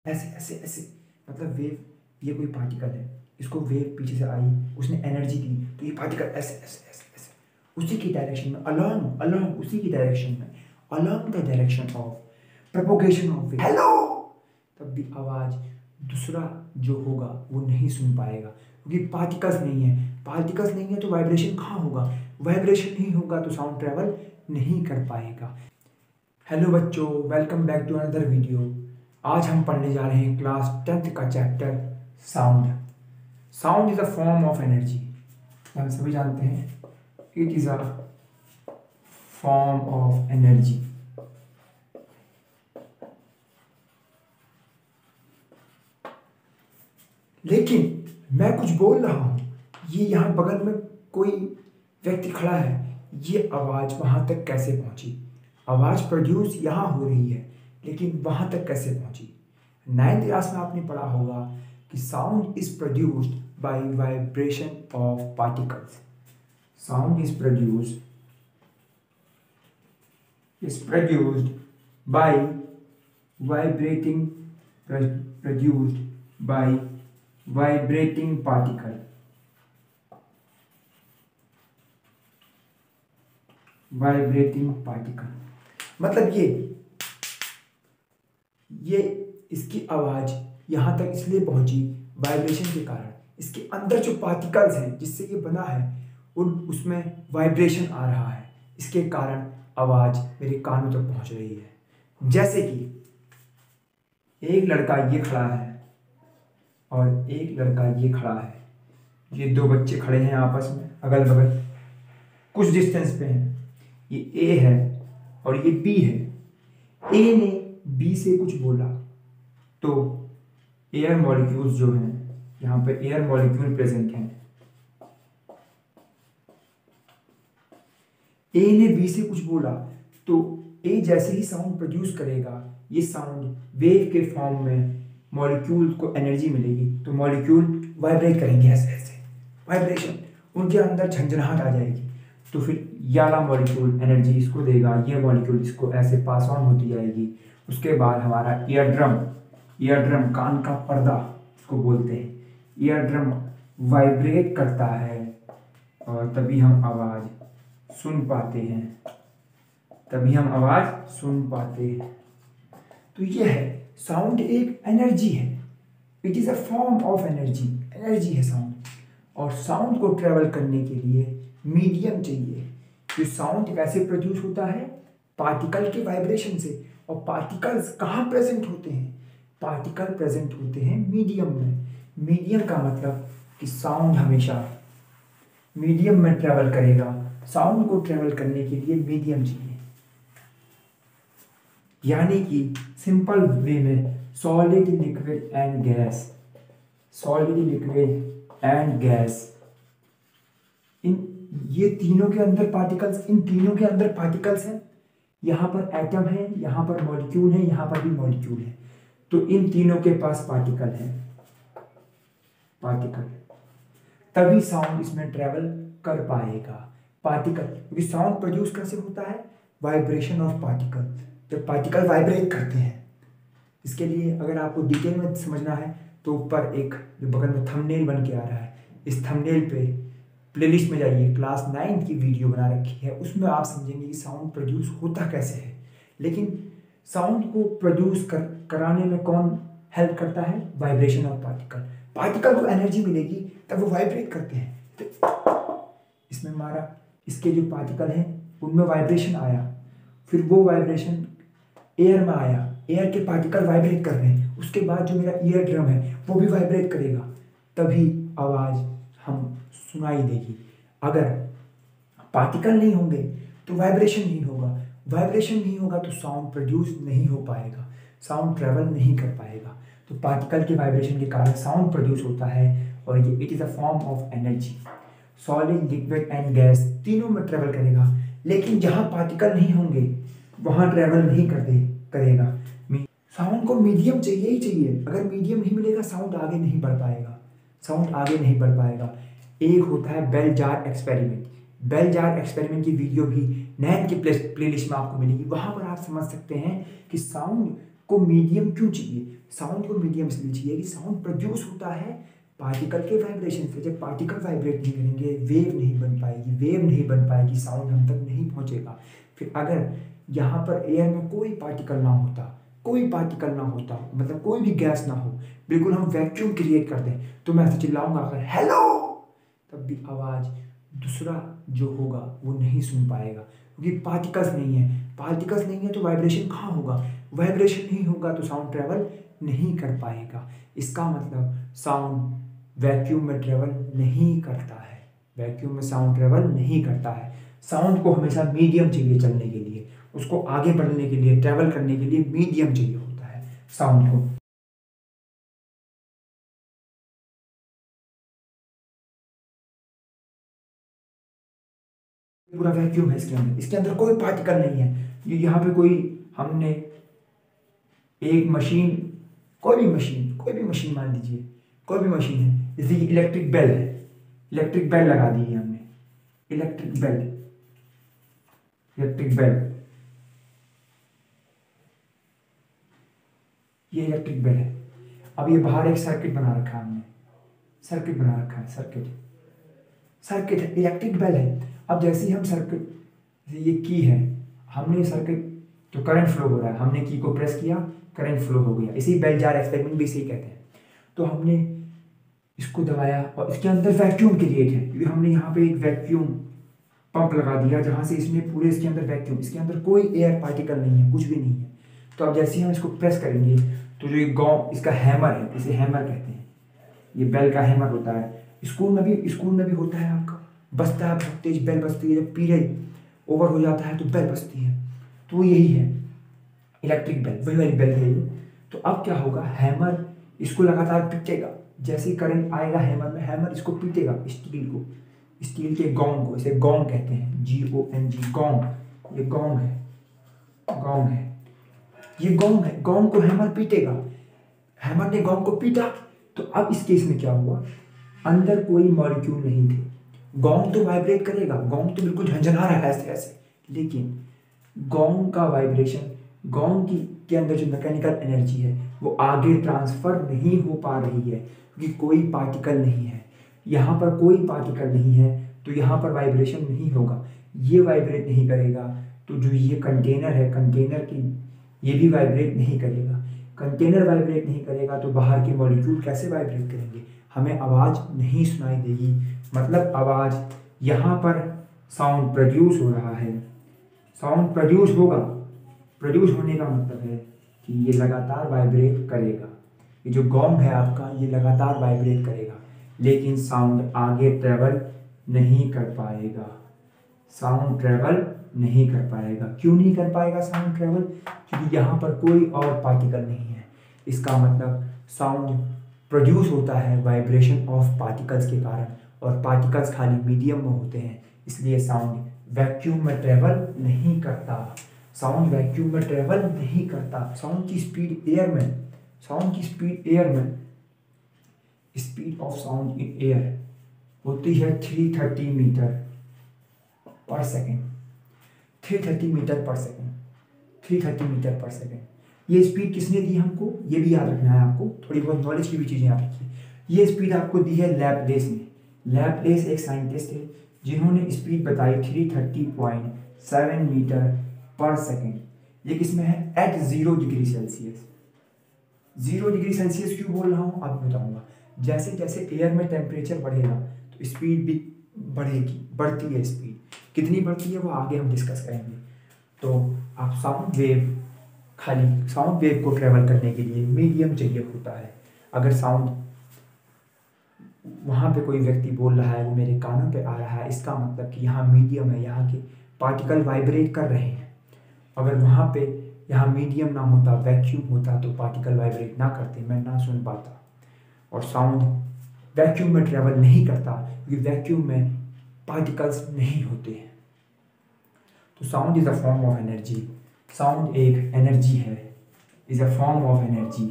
ऐसे ऐसे ऐसे, मतलब वेव, ये कोई पार्टिकल है, इसको वेव पीछे से आई, उसने एनर्जी दी, तो ये पार्टिकल ऐसे ऐसे ऐसे ऐसे उसी की डायरेक्शन में, अलोंग अलोंग उसी की डायरेक्शन में, along the direction of propagation of wave, hello, तब भी आवाज दूसरा जो होगा वो नहीं सुन पाएगा, क्योंकि पार्टिकल्स नहीं है, पार्टिकल्स नहीं है तो वाइब्रेशन कहाँ होगा, वाइब्रेशन नहीं होगा तो साउंड ट्रेवल नहीं कर पाएगा। हेलो बच्चों, welcome back to another video. आज हम पढ़ने जा रहे हैं क्लास 10th का chapter sound. Sound is a form of energy, हम सभी जानते हैं, it is a form of energy. लेकिन मैं कुछ बोल रहा हूं, ये यहाँ बगल में कोई व्यक्ति खड़ा है, ये आवाज वहां तक कैसे पहुंची? आवाज प्रोड्यूस यहाँ हो रही है, लेकिन वहां तक कैसे पहुंची? 9th क्लास में आपने पढ़ा होगा कि sound is produced by vibration of particles. Sound is produced by vibrating produced by vibrating particle, vibrating particle, मतलब ये इसकी आवाज यहां तक इसलिए पहुंची वाइब्रेशन के कारण, इसके अंदर जो पार्टिकल्स हैं जिससे ये बना है उसमें वाइब्रेशन आ रहा है, इसके कारण आवाज मेरे कानों तक पहुंच रही है। जैसे कि एक लड़का ये खड़ा है और एक लड़का ये खड़ा है, ये दो बच्चे खड़े हैं आपस में अगल बगल कुछ डिस्टेंस पे हैं, ये ए है और ये बी है। ए ने बी से कुछ बोला तो एयर मॉलिक्यूल्स जो हैं, यहाँ पे एयर मॉलिक्यूल प्रेजेंट हैं, ए ने बी से कुछ बोला तो ए जैसे ही साउंड प्रोड्यूस करेगा, ये साउंड वेव के फॉर्म में मॉलिक्यूल को एनर्जी मिलेगी, तो मॉलिक्यूल वाइब्रेट करेंगे, ऐसे ऐसे वाइब्रेशन, उनके अंदर झंझनाहट आ जाएगी, तो फिर ये वाला मॉलिक्यूल एनर्जी इसको देगा, ये मॉलिक्यूल इसको ऐसे पास ऑन होती जाएगी। उसके बाद हमारा ईयर ड्रम कान का पर्दा इसको बोलते हैं, ईयर ड्रम वाइब्रेट करता है और तभी हम आवाज सुन पाते हैं, तो ये है साउंड, एक एनर्जी है, it is a form of energy है साउंड। और साउंड को ट्रेवल करने के लिए मीडियम चाहिए। तो साउंड कैसे प्रोड्यूस होता है? पार्टिकल के वाइब्रेशन से। और पार्टिकल्स कहाँ प्रेजेंट होते हैं? पार्टिकल प्रेजेंट होते हैं मीडियम में। मीडियम का मतलब कि साउंड हमेशा मीडियम में ट्रेवल करेगा। साउंड को ट्रेवल करने के लिए मीडियम चाहिए, यानी कि सिंपल वे में सॉलिड, लिक्विड एंड गैस, ये तीनों के अंदर पार्टिकल्स हैं। यहाँ पर एटम है, यहाँ पर मॉलिक्यूल है, यहाँ पर भी मॉलिक्यूल है, तो इन तीनों के पास पार्टिकल तभी साउंड इसमें ट्रेवल कर पाएगा। पार्टिकल, क्योंकि साउंड प्रोड्यूस कैसे होता है? वाइब्रेशन ऑफ पार्टिकल, जब पार्टिकल वाइब्रेट करते हैं। इसके लिए अगर आपको डिटेल में समझना है तो ऊपर एक जो बगल में थंबनेल बन के आ रहा है, इस थंबनेल पे प्लेलिस्ट में जाइए, क्लास 9 की वीडियो बना रखी है, उसमें आप समझेंगे कि साउंड प्रोड्यूस होता कैसे है। लेकिन साउंड को प्रोड्यूस कराने में कौन हेल्प करता है? वाइब्रेशन ऑफ पार्टिकल को एनर्जी मिलेगी तब वो वाइब्रेट करते हैं। तो इसमें हमारा इसके जो पार्टिकल हैं उनमें वाइब्रेशन आया, फिर वो वाइब्रेशन एयर में आया, एयर के पार्टिकल वाइब्रेट कर रहे हैं, उसके बाद जो मेरा ईयर ड्रम है वो भी वाइब्रेट करेगा, तभी आवाज़ हम सुनाई देगी। अगर पार्टिकल नहीं होंगे तो वाइब्रेशन नहीं होगा तो साउंड प्रोड्यूस नहीं हो पाएगा, साउंड ट्रेवल नहीं कर पाएगा। तो पार्टिकल के वाइब्रेशन के कारण साउंड प्रोड्यूस होता है और ये it is a form of energy. Solid, liquid and gas तीनों में ट्रेवल करेगा, लेकिन जहाँ पार्टिकल नहीं होंगे वहाँ ट्रेवल नहीं करेगा। साउंड को मीडियम चाहिए ही चाहिए, अगर मीडियम नहीं मिलेगा साउंड आगे नहीं बढ़ पाएगा। एक होता है बेल जार एक्सपेरिमेंट की वीडियो भी 9 की प्लेलिस्ट में आपको मिलेगी, वहाँ पर आप समझ सकते हैं कि साउंड को मीडियम क्यों चाहिए। साउंड को मीडियम इसलिए चाहिए कि साउंड प्रोड्यूस होता है पार्टिकल के वाइब्रेशन से। जब पार्टिकल वाइब्रेट नहीं करेंगे वेव नहीं बन पाएगी, वेव नहीं बन पाएगी, साउंड हम तक नहीं पहुंचेगा। फिर अगर यहाँ पर एयर में कोई पार्टिकल ना होता, कोई पार्टिकल ना होता, मतलब कोई भी गैस ना हो, बिल्कुल हम वैक्यूम क्रिएट कर दें, तो मैं ऐसे चिल्लाऊंगा अगर हेलो, तब भी आवाज़ दूसरा जो होगा वो नहीं सुन पाएगा, क्योंकि पार्टिकल्स नहीं है। पार्टिकल्स नहीं है तो वाइब्रेशन कहाँ होगा, वाइब्रेशन नहीं होगा तो साउंड ट्रेवल नहीं कर पाएगा। इसका मतलब साउंड वैक्यूम में ट्रेवल नहीं करता है, वैक्यूम में साउंड ट्रेवल नहीं करता है। साउंड को हमेशा मीडियम चाहिए चलने के लिए, उसको आगे बढ़ने के लिए, ट्रेवल करने के लिए मीडियम चाहिए होता है साउंड को। पूरा वैक्यूम है इसके अंदर कोई पार्टिकल नहीं है। ये यहाँ पे कोई हमने एक मशीन, कोई भी मशीन मान लीजिए, कोई भी मशीन है, जैसे कि इलेक्ट्रिक बेल है, इलेक्ट्रिक बेल लगा दी है हमने, इलेक्ट्रिक बेल, इलेक्ट्रिक बेल, ये इलेक्ट्रिक बेल है। अब ये बाहर एक सर्किट बना रखा है हमने, सर्किट बना रखा है, सर्किट है, इलेक्ट्रिक बेल है। अब जैसे ही हम सर्किट, ये की है, हमने सर्किट तो करंट फ्लो हो रहा है, हमने की को प्रेस किया, करंट फ्लो हो गया। इसी बेल जार एक्सपेरिमेंट भी इसे कहते हैं। तो हमने इसको दबाया और इसके अंदर वैक्यूम क्रिएट है, क्योंकि हमने यहाँ पे एक वैक्यूम पंप लगा दिया जहाँ से इसने पूरे इसके अंदर वैक्यूम, इसके अंदर कोई एयर पार्टिकल नहीं है, कुछ भी नहीं है। तो अब जैसे ही हम इसको प्रेस करेंगे तो जो ये गॉन्ग, इसका हैमर है, इसे हैमर कहते हैं, ये बेल का हैमर होता है। स्कूल में भी होता है आपका, बजता है, बहुत तेज बेल बजती है, जब पीरियड ओवर हो जाता है तो बेल बजती है, तो यही है इलेक्ट्रिक बेल, वही वाली बेल है ये। तो अब क्या होगा, हैमर इसको लगातार पीटेगा, जैसे ही करंट आएगा हैमर में, हैमर इसको पीटेगा, स्टील को, स्टील के गॉन्ग को, इसे गॉन्ग कहते हैं, GONG, गॉन्ग। ये गॉन्ग है, गॉन्ग है, ये गॉन्ग है, गॉन्ग को हैमर पीटेगा, हैमर ने गॉन्ग को पीटा। तो अब इस केस में क्या हुआ, अंदर कोई मॉलिक्यूल नहीं थे, गॉन्ग तो वाइब्रेट करेगा, गॉन्ग तो बिल्कुल झंझना रहा है ऐसे ऐसे, लेकिन गॉन्ग का वाइब्रेशन, गॉन्ग की के अंदर जो मैकेनिकल एनर्जी है वो आगे ट्रांसफर नहीं हो पा रही है, क्योंकि कोई पार्टिकल नहीं है। यहाँ पर कोई पार्टिकल नहीं है तो यहाँ पर वाइब्रेशन नहीं होगा, ये वाइब्रेट नहीं करेगा, तो जो ये कंटेनर है, कंटेनर की ये भी वाइब्रेट नहीं करेगा। कंटेनर वाइब्रेट नहीं करेगा तो बाहर के मॉलिक्यूल कैसे वाइब्रेट करेंगे, हमें आवाज़ नहीं सुनाई देगी। मतलब आवाज़, यहाँ पर साउंड प्रोड्यूस हो रहा है, साउंड प्रोड्यूस होगा, प्रोड्यूस होने का मतलब है कि ये लगातार वाइब्रेट करेगा, ये जो गॉन्ग है आपका ये लगातार वाइब्रेट करेगा, लेकिन साउंड आगे ट्रेवल नहीं कर पाएगा, साउंड ट्रेवल नहीं कर पाएगा। क्यों नहीं कर पाएगा साउंड ट्रेवल, क्योंकि यहाँ पर कोई और पार्टिकल नहीं है। इसका मतलब साउंड प्रोड्यूस होता है वाइब्रेशन ऑफ पार्टिकल्स के कारण, और पार्टिकल्स खाली मीडियम में होते हैं, इसलिए साउंड वैक्यूम में ट्रेवल नहीं करता, साउंड वैक्यूम में ट्रेवल नहीं करता। साउंड की स्पीड एयर में, साउंड की स्पीड एयर में, speed of sound in air होती है 330 metre per second, 330 metre per second, 330 metre per second. ये स्पीड किसने दी हमको, ये भी याद रखना है आपको, थोड़ी बहुत नॉलेज की भी चीज़ें याद रखिए। ये स्पीड आपको दी है लैपलेस ने, लैपलेस एक साइंटिस्ट थे जिन्होंने स्पीड बताई 330.7 मीटर पर सेकेंड। ये किसमें है, at 0 degree Celsius. 0 degree Celsius क्यों बोल रहा हूँ अब बताऊँगा। जैसे जैसे एयर में टेम्परेचर बढ़ेगा तो स्पीड भी बढ़ेगी, बढ़ती है स्पीड, कितनी बढ़ती है वो आगे हम डिस्कस करेंगे। तो आप साउंड वेव, खाली साउंड वेव को ट्रेवल करने के लिए मीडियम चाहिए होता है। अगर साउंड वहाँ पे कोई व्यक्ति बोल रहा है, वो मेरे कानों पे आ रहा है, इसका मतलब कि यहाँ मीडियम है, यहाँ के पार्टिकल वाइब्रेट कर रहे हैं। अगर वहाँ पे यहाँ मीडियम ना होता, वैक्यूम होता, तो पार्टिकल वाइब्रेट ना करते, मैं ना सुन पाता। और साउंड वैक्यूम में ट्रेवल नहीं करता क्योंकि वैक्यूम में पार्टिकल्स नहीं होते हैं। तो sound is a form of energy, sound एक एनर्जी है, is a form of energy,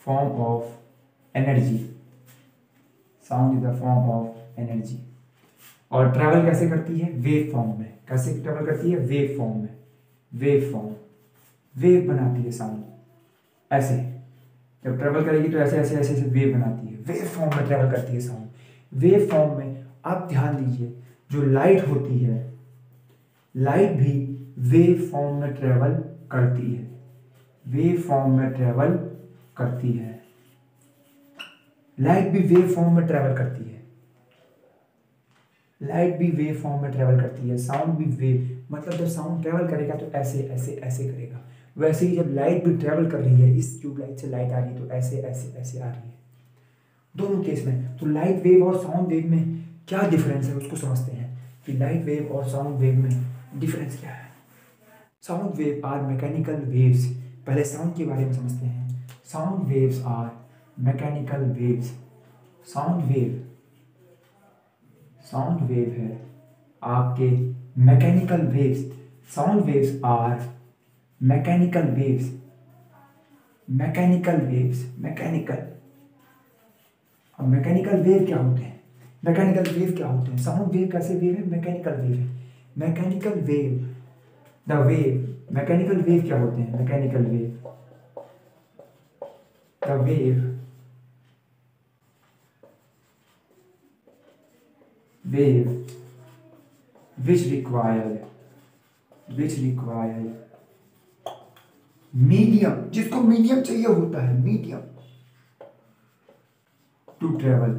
form of energy, sound is a form of energy. और ट्रैवल कैसे करती है, वेव फॉर्म में। कैसे ट्रैवल करती है, वेव फॉर्म में, वेव फॉर्म, वेव बनाती है साउंड ऐसे। जब ट्रेवल करेगी तो ऐसे ऐसे ऐसे ऐसे वेव बनाती है, वेव फॉर्म में ट्रेवल करती है साउंड। वेव फॉर्म में आप ध्यान दीजिए, जो लाइट होती है, लाइट भी वेव फॉर्म में ट्रेवल करती है, वेव फॉर्म में ट्रेवल करती है। लाइट भी वेव फॉर्म में ट्रेवल करती है, लाइट भी वेव फॉर्म में ट्रेवल करती है। साउंड भी वेव, मतलब जब साउंड ट्रेवल करेगा तो ऐसे ऐसे ऐसे करेगा। वैसे ही जब लाइट भी ट्रेवल कर रही है, इस ट्यूबलाइट से लाइट आ रही है तो ऐसे ऐसे ऐसे आ रही है, दोनों केस में। तो लाइट वेव और साउंड वेव में क्या डिफरेंस है उसको समझते हैं कि लाइट वेव और साउंड वेव में डिफरेंस क्या है। Sound wave are mechanical waves. पहले साउंड के बारे में समझते हैं। Sound waves are mechanical waves. Sound wave है आपके mechanical waves. Sound waves are mechanical waves. Mechanical. अब मैकेनिकल वेव क्या होते हैं? साउंड वेव कैसे वेव है? मैकेनिकल वेव है। Mechanical wave, the wave, mechanical wave क्या होते हैं? Mechanical wave, the wave which require medium, जिसको मीडियम चाहिए होता है, medium to travel.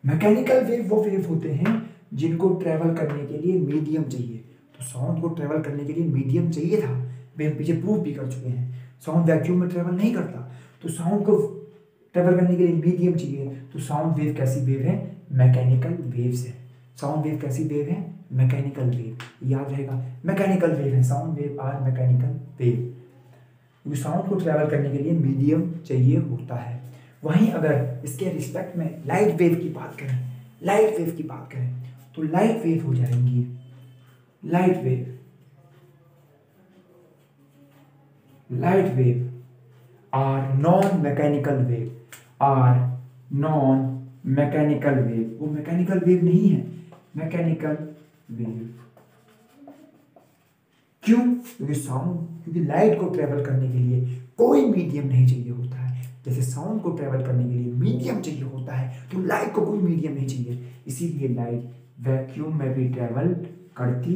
Mechanical wave वो वेव होते हैं जिनको ट्रेवल करने के लिए मीडियम चाहिए। तो साउंड को ट्रेवल करने के लिए मीडियम चाहिए था, वे हम पीछे प्रूव भी कर चुके हैं। साउंड वैक्यूम में ट्रेवल नहीं करता, तो साउंड को ट्रेवल करने के लिए मीडियम चाहिए। तो साउंड वेव कैसी वेव है? मैकेनिकल वेव्स है। साउंड वेव कैसी वेव है? Mechanical wave. याद रहेगा, मैकेनिकल वेव है, sound wave are mechanical wave, क्योंकि साउंड को ट्रेवल करने के लिए मीडियम चाहिए होता है। वहीं अगर इसके रिस्पेक्ट में लाइट वेव की बात करें, तो लाइट वेव हो जाएंगी, light wave are non mechanical wave, वो मैकेनिकल वेव नहीं है, मैकेनिकल वेव। क्यों? क्योंकि लाइट को ट्रेवल करने के लिए कोई मीडियम नहीं चाहिए होता है। जैसे साउंड को ट्रेवल करने के लिए मीडियम चाहिए होता है, तो लाइट को कोई मीडियम नहीं चाहिए। इसीलिए लाइट वैक्यूम में भी ट्रेवल करती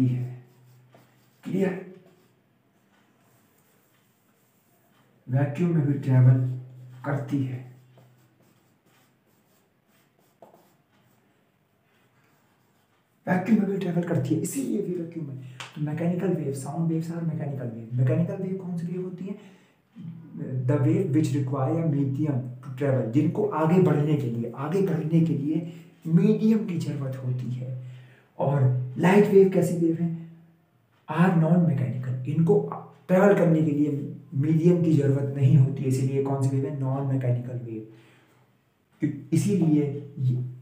है, क्लियर? वैक्यूम में भी ट्रेवल करती है। इसीलिए भी वैक्यूम में। तो mechanical wave, sound waves are mechanical wave. Mechanical wave कौन सी वेव होती है? The wave which require medium to travel, जिनको आगे बढ़ने के लिए मीडियम की जरूरत होती है। और लाइट वेव कैसी वेव है? आर नॉन मैकेनिकल, इनको ट्रेवल करने के लिए मीडियम की जरूरत नहीं होती है, इसीलिए कौन सी वेव है? Non mechanical wave. इसीलिए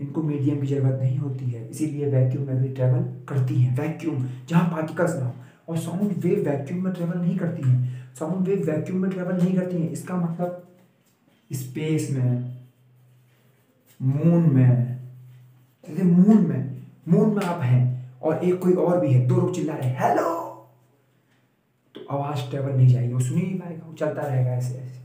इनको मीडियम की जरूरत नहीं होती है, इसीलिए वैक्यूम में भी ट्रेवल करती हैं। वैक्यूम जहाँ पार्टिकल्स ना हो। और साउंड वेव वैक्यूम में ट्रेवल नहीं करती हैं। इसका मतलब स्पेस में, मून में, जैसे मून में आप हैं और एक कोई और भी है, दो लोग चिल्ला रहे हैं हेलो, तो आवाज ट्रेवल नहीं जाएगी, वो सुन ही नहीं पाएगा, वो चलता रहेगा ऐसे ऐसे,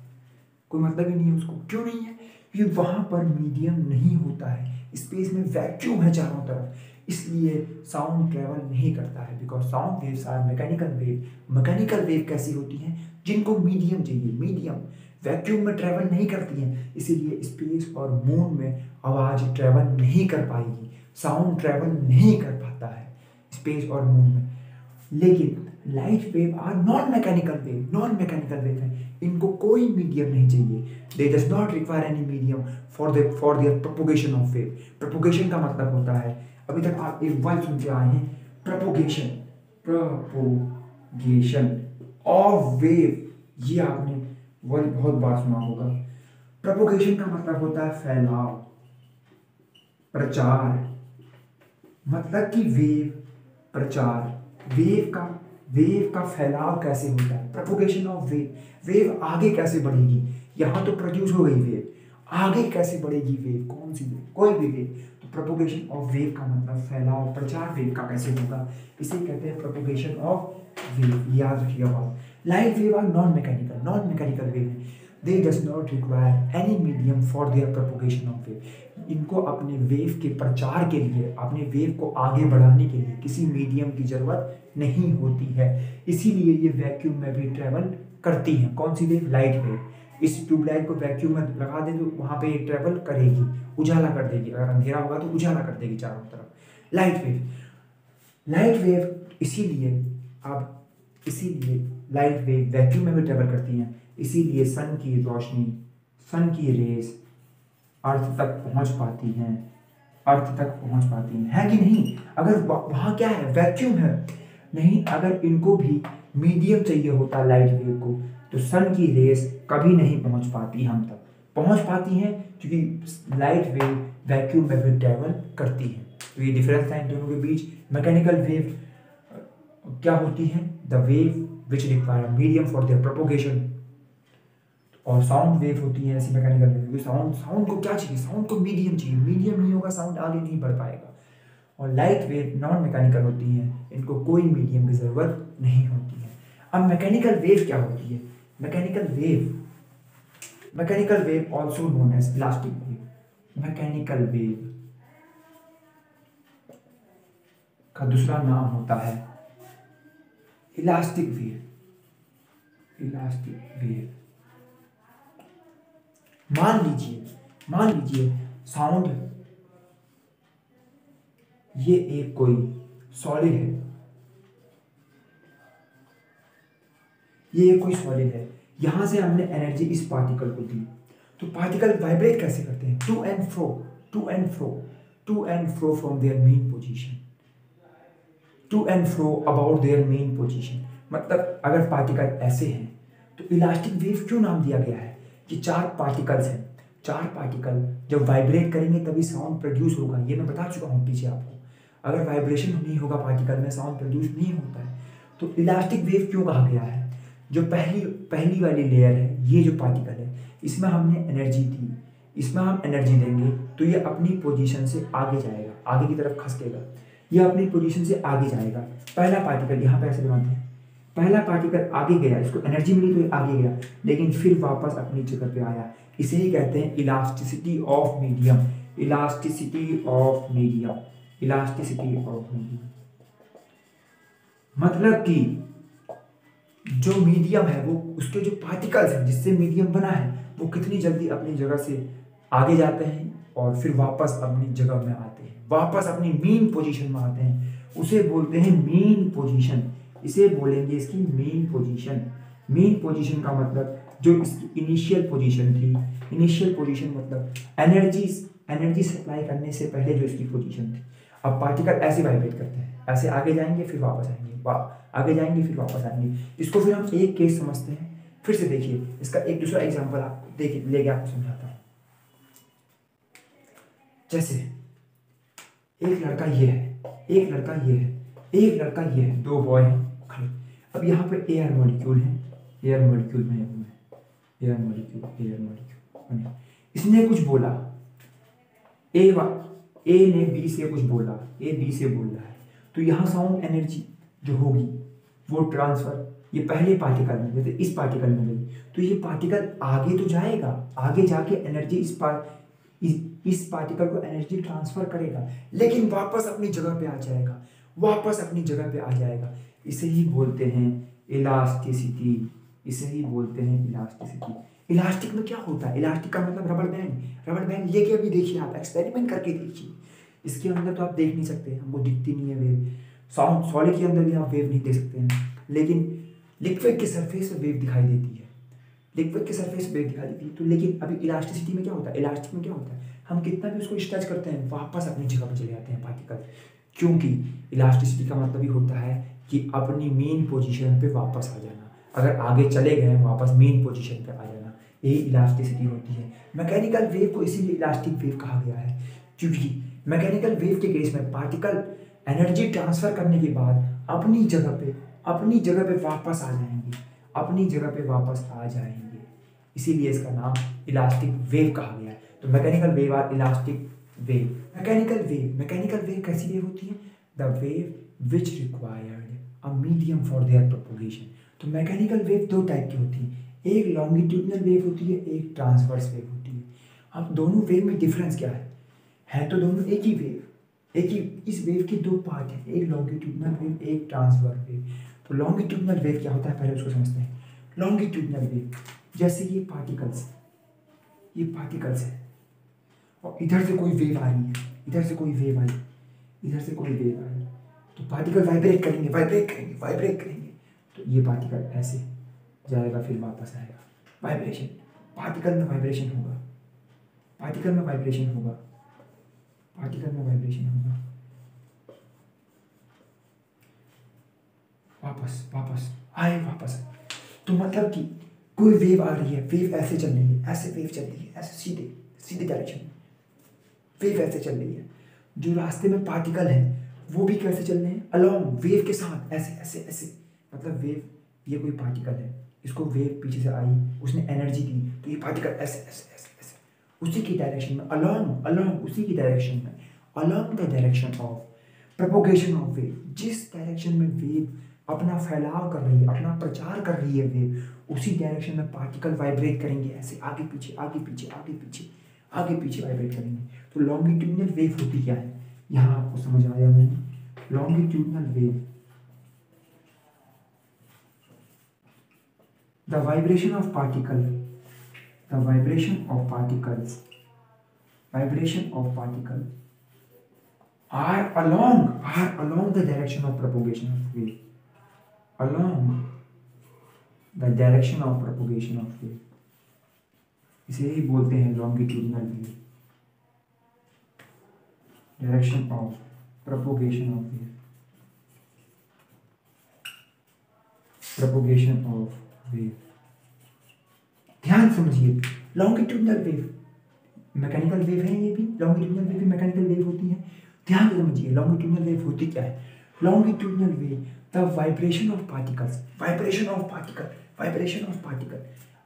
कोई मतलब ही नहीं है उसको। क्यों नहीं है? क्योंकि वहां पर मीडियम नहीं होता है, स्पेस में वैक्यूम है चारों तरफ, इसलिए साउंड ट्रेवल नहीं करता है। Because sound waves are mechanical wave कैसी होती हैं? जिनको मीडियम चाहिए, मीडियम वैक्यूम में ट्रेवल नहीं करती हैं, इसीलिए स्पेस और मून में आवाज ट्रेवल नहीं कर पाएगी, साउंड ट्रेवल नहीं कर पाता है स्पेस और मून में। लेकिन light wave are non mechanical wave है, इनको कोई मीडियम नहीं चाहिए। They does not require any medium for their propagation of wave. Propagation का मतलब होता है, अभी तक आप एक वर्ड सुन के आए हैं, प्रोपोगेशन ऑफ वेव, ये आपने वर्ड बहुत बार सुना होगा। प्रोपोगेशन का मतलब होता है फैलाव, प्रचार, मतलब कि वेव का फैलाव कैसे होता है? प्रोपोगेशन ऑफ वेव आगे कैसे बढ़ेगी? यहां तो प्रोड्यूस हो गई वेव, आगे कैसे बढ़ेगी वेव, कौन सी वेव, कोई भी वेव। तो प्रोपोगेशन ऑफ वेव का मतलब फैलाव, प्रचार वेव का कैसे होगा, इसे कहते हैं प्रोपोगेशन ऑफ वेव। याद रखिएगा बात। Light wave are non mechanical wave है। They does not require any medium for their propagation of wave. इनको अपने वेव के प्रचार के लिए, अपने वेव को आगे बढ़ाने के लिए किसी मीडियम की जरूरत नहीं होती है। इसीलिए ये वैक्यूम में भी ट्रेवल करती हैं। कौन सी वेव, लाइट वेव। इस ट्यूबलाइट को वैक्यूम में लगा दें तो वहां पे ट्रेवल करेगी, उजाला कर देगी। अगर अंधेरा होगा तो उजाला कर देगी चारों तरफ। लाइट वेव इसीलिए लाइट वेव वैक्यूम में भी ट्रेवल करती हैं। इसीलिए सन की रोशनी, सन की रेस अर्थ तक पहुंच पाती हैं, है कि नहीं। अगर वहां क्या है, वैक्यूम है। नहीं, अगर इनको भी मीडियम चाहिए होता लाइट वेव को, तो सन की रेस कभी नहीं पहुंच पाती हम तक। पहुंच पाती हैं क्योंकि लाइट वेव वैक्यूम में भी ट्रेवल करती है। तो ये डिफरेंस था इन दोनों के बीच। मैकेनिकल वेव क्या होती है, the wave which require medium for their propagation. और साउंड वेव होती है ऐसी मैकेनिकल वेव। साउंड को क्या चाहिए, साउंड को मीडियम चाहिए, मीडियम नहीं होगा साउंड आगे नहीं बढ़ पाएगा। और लाइट वेव नॉन मैकेनिकल होती हैं, इनको कोई मीडियम की जरूरत नहीं होती है। अब मैकेनिकल वेव क्या होती है, mechanical wave also known as elastic wave. Mechanical wave का दूसरा नाम होता है इलास्टिक वेव। मान लीजिए साउंड, ये एक कोई सॉलिड है, यहां से हमने एनर्जी इस पार्टिकल को दी, तो पार्टिकल वाइब्रेट कैसे करते हैं, to and fro from their mean position, to and fro about their mean position. मतलब अगर पार्टिकल ऐसे हैं तो इलास्टिक वेव क्यों नाम दिया गया है कि चार पार्टिकल्स हैं, चार पार्टिकल जब वाइब्रेट करेंगे तभी साउंड प्रोड्यूस होगा। ये मैं बता चुका हूँ पीछे आपको। अगर वाइब्रेशन नहीं होगा पार्टिकल में, साउंड प्रोड्यूस नहीं होता है। तो इलास्टिक वेव क्यों कहा गया है, जो पहली वाली लेयर है, ये जो पार्टिकल है, इसमें हमने एनर्जी दी, इसमें हम एनर्जी देंगे तो ये अपनी पोजीशन से आगे जाएगा, आगे की तरफ खसकेगा, ये अपनी पोजीशन से आगे जाएगा। पहला पार्टिकल यहाँ पे ऐसे बनाते हैं, पहला पार्टिकल आगे गया, इसको एनर्जी मिली तो ये आगे गया, लेकिन फिर वापस अपनी जगह पे आया। इसे ही कहते हैं इलास्टिसिटी ऑफ मीडियम। मतलब कि जो मीडियम है, वो उसके जो पार्टिकल्स हैं जिससे मीडियम बना है, वो कितनी जल्दी अपनी जगह से आगे जाते हैं और फिर वापस अपनी जगह में आते हैं, वापस अपनी मेन पोजीशन में आते हैं। उसे बोलते हैं मेन पोजीशन। इसे बोलेंगे इसकी मेन पोजीशन का मतलब जो इसकी इनिशियल पोजीशन थी, इनिशियल पोजीशन मतलब एनर्जी सप्लाई करने से पहले जो इसकी पोजीशन थी। अब पार्टिकल ऐसे वाइब्रेट करते हैं, ऐसे आगे जाएंगे फिर वापस आएंगे, आगे जाएंगे फिर वापस आएंगे। इसको फिर हम एक केस समझते हैं। फिर से देखिए, इसका एक दूसरा एग्जांपल आप देखिए, लेके आपको समझाता हूँ। जैसे एक लड़का ये है, एक लड़का ये है, एक लड़का ये है, दो बॉय हैं खड़े। अब यहाँ पे एयर मॉलिक्यूल है, एयर मॉलिक्यूल बने हुए हैं, एयर मॉलिक्यूल। इसने कुछ बोला, ए ने बी से कुछ बोला, ए बी से बोल रहा है, तो यहाँ साउंड एनर्जी जो होगी वो ट्रांसफर ये पहले पार्टिकल में, जैसे इस पार्टिकल में गई, तो ये पार्टिकल आगे तो जाएगा, आगे जाके एनर्जी इस पार्टिकल को एनर्जी ट्रांसफर करेगा, लेकिन वापस अपनी जगह पे आ जाएगा। इसे ही बोलते हैं इलास्टिसिटी। इलास्टिक में क्या होता है, इलास्टिक का मतलब रबड़ बैंड लेके अभी देखिए, आप एक्सपेरिमेंट करके देखिए। इसके अंदर तो आप देख नहीं सकते, हमको दिखती नहीं है वेव। साउंड सॉलिड के अंदर भी आप वेव नहीं देख सकते हैं, लेकिन लिक्विड के सरफेस पे वेव दिखाई देती है। तो लेकिन अभी इलास्टिसिटी में क्या होता है, इलास्टिक में क्या होता है, हम कितना भी उसको स्ट्रेच करते हैं वापस अपनी जगह पर चले जाते हैं पार्टिकल। क्योंकि इलास्टिसिटी का मतलब ही होता है कि अपनी मेन पोजीशन पे वापस आ जाना। अगर आगे चले गए वापस मेन पोजीशन पे आ जाना, यही इलास्टिसिटी होती है। मैकेनिकल वेव को इसीलिए इलास्टिक वेव कहा गया है, क्योंकि मैकेनिकल वेव के केस में पार्टिकल एनर्जी ट्रांसफर करने के बाद अपनी जगह पे वापस आ जाएंगे, इसीलिए इसका नाम इलास्टिक वेव कहा गया है। तो mechanical wave are elastic wave. Mechanical wave कैसी वेव होती है? The wave which required a medium for their propagation. तो मैकेनिकल वेव दो टाइप की होती है, एक लॉन्गिट्यूडनल वेव होती है, एक ट्रांसवर्स वेव होती है। अब दोनों वेव में डिफरेंस क्या है तो दोनों एक ही वेव, एक ही, इस वेव के दो पार्ट हैं, एक लॉन्गिट्यूडनल वेव, एक ट्रांसवर्स वेव। तो लॉन्गिट्यूडनल वेव क्या होता है पहले उसको समझते हैं। लॉन्गिट्यूडनल वेव, जैसे ये पार्टिकल्स है और इधर से कोई वेव आ रही है, इधर से कोई वेव आई, इधर से कोई वेव आई, तो पार्टिकल वाइब्रेट करेंगे। तो ये पार्टिकल ऐसे जाएगा फिर वापस आएगा, वाइब्रेशन, पार्टिकल में वाइब्रेशन होगा, वापस। तो मतलब कि कोई वेव आ रही है, वेव ऐसे चल रही है, ऐसे वेव चल रही है, ऐसे सीधे डायरेक्शन में वेव ऐसे चल रही है। जो रास्ते में पार्टिकल है वो भी कैसे चल रहे हैं? अलोंग वेव के साथ, ऐसे। मतलब वेव, ये कोई पार्टिकल है, इसको वेव पीछे से आई, उसने एनर्जी दी, तो ये पार्टिकल ऐसे उसी की डायरेक्शन में, अलोंग उसी की डायरेक्शन में, along the direction of propagation of wave. जिस डायरेक्शन में वेव अपना फैलाव कर रही है, अपना प्रचार कर रही है वेव, उसी डायरेक्शन में पार्टिकल वाइब्रेट करेंगे, ऐसे आगे पीछे वाइब्रेट करेंगे। तो लॉन्गिट्यूडनल वेव होती क्या है, यहाँ आपको समझ आया मैंने। Longitudinal wave, the vibration of particles are along the direction of propagation of wave, इसे ही बोलते हैं longitudinal wave, direction of propagation of wave। ध्यान समझिए, लॉन्गिट्यूडनल वेव मैकेनिकल वेव है, ये भी लॉन्गिट्यूडनल वेव भी मैकेनिकल वेव होती है। ध्यान से समझिए लॉन्गिट्यूडनल वेव होती क्या है। Longitudinal wave, the vibration of particle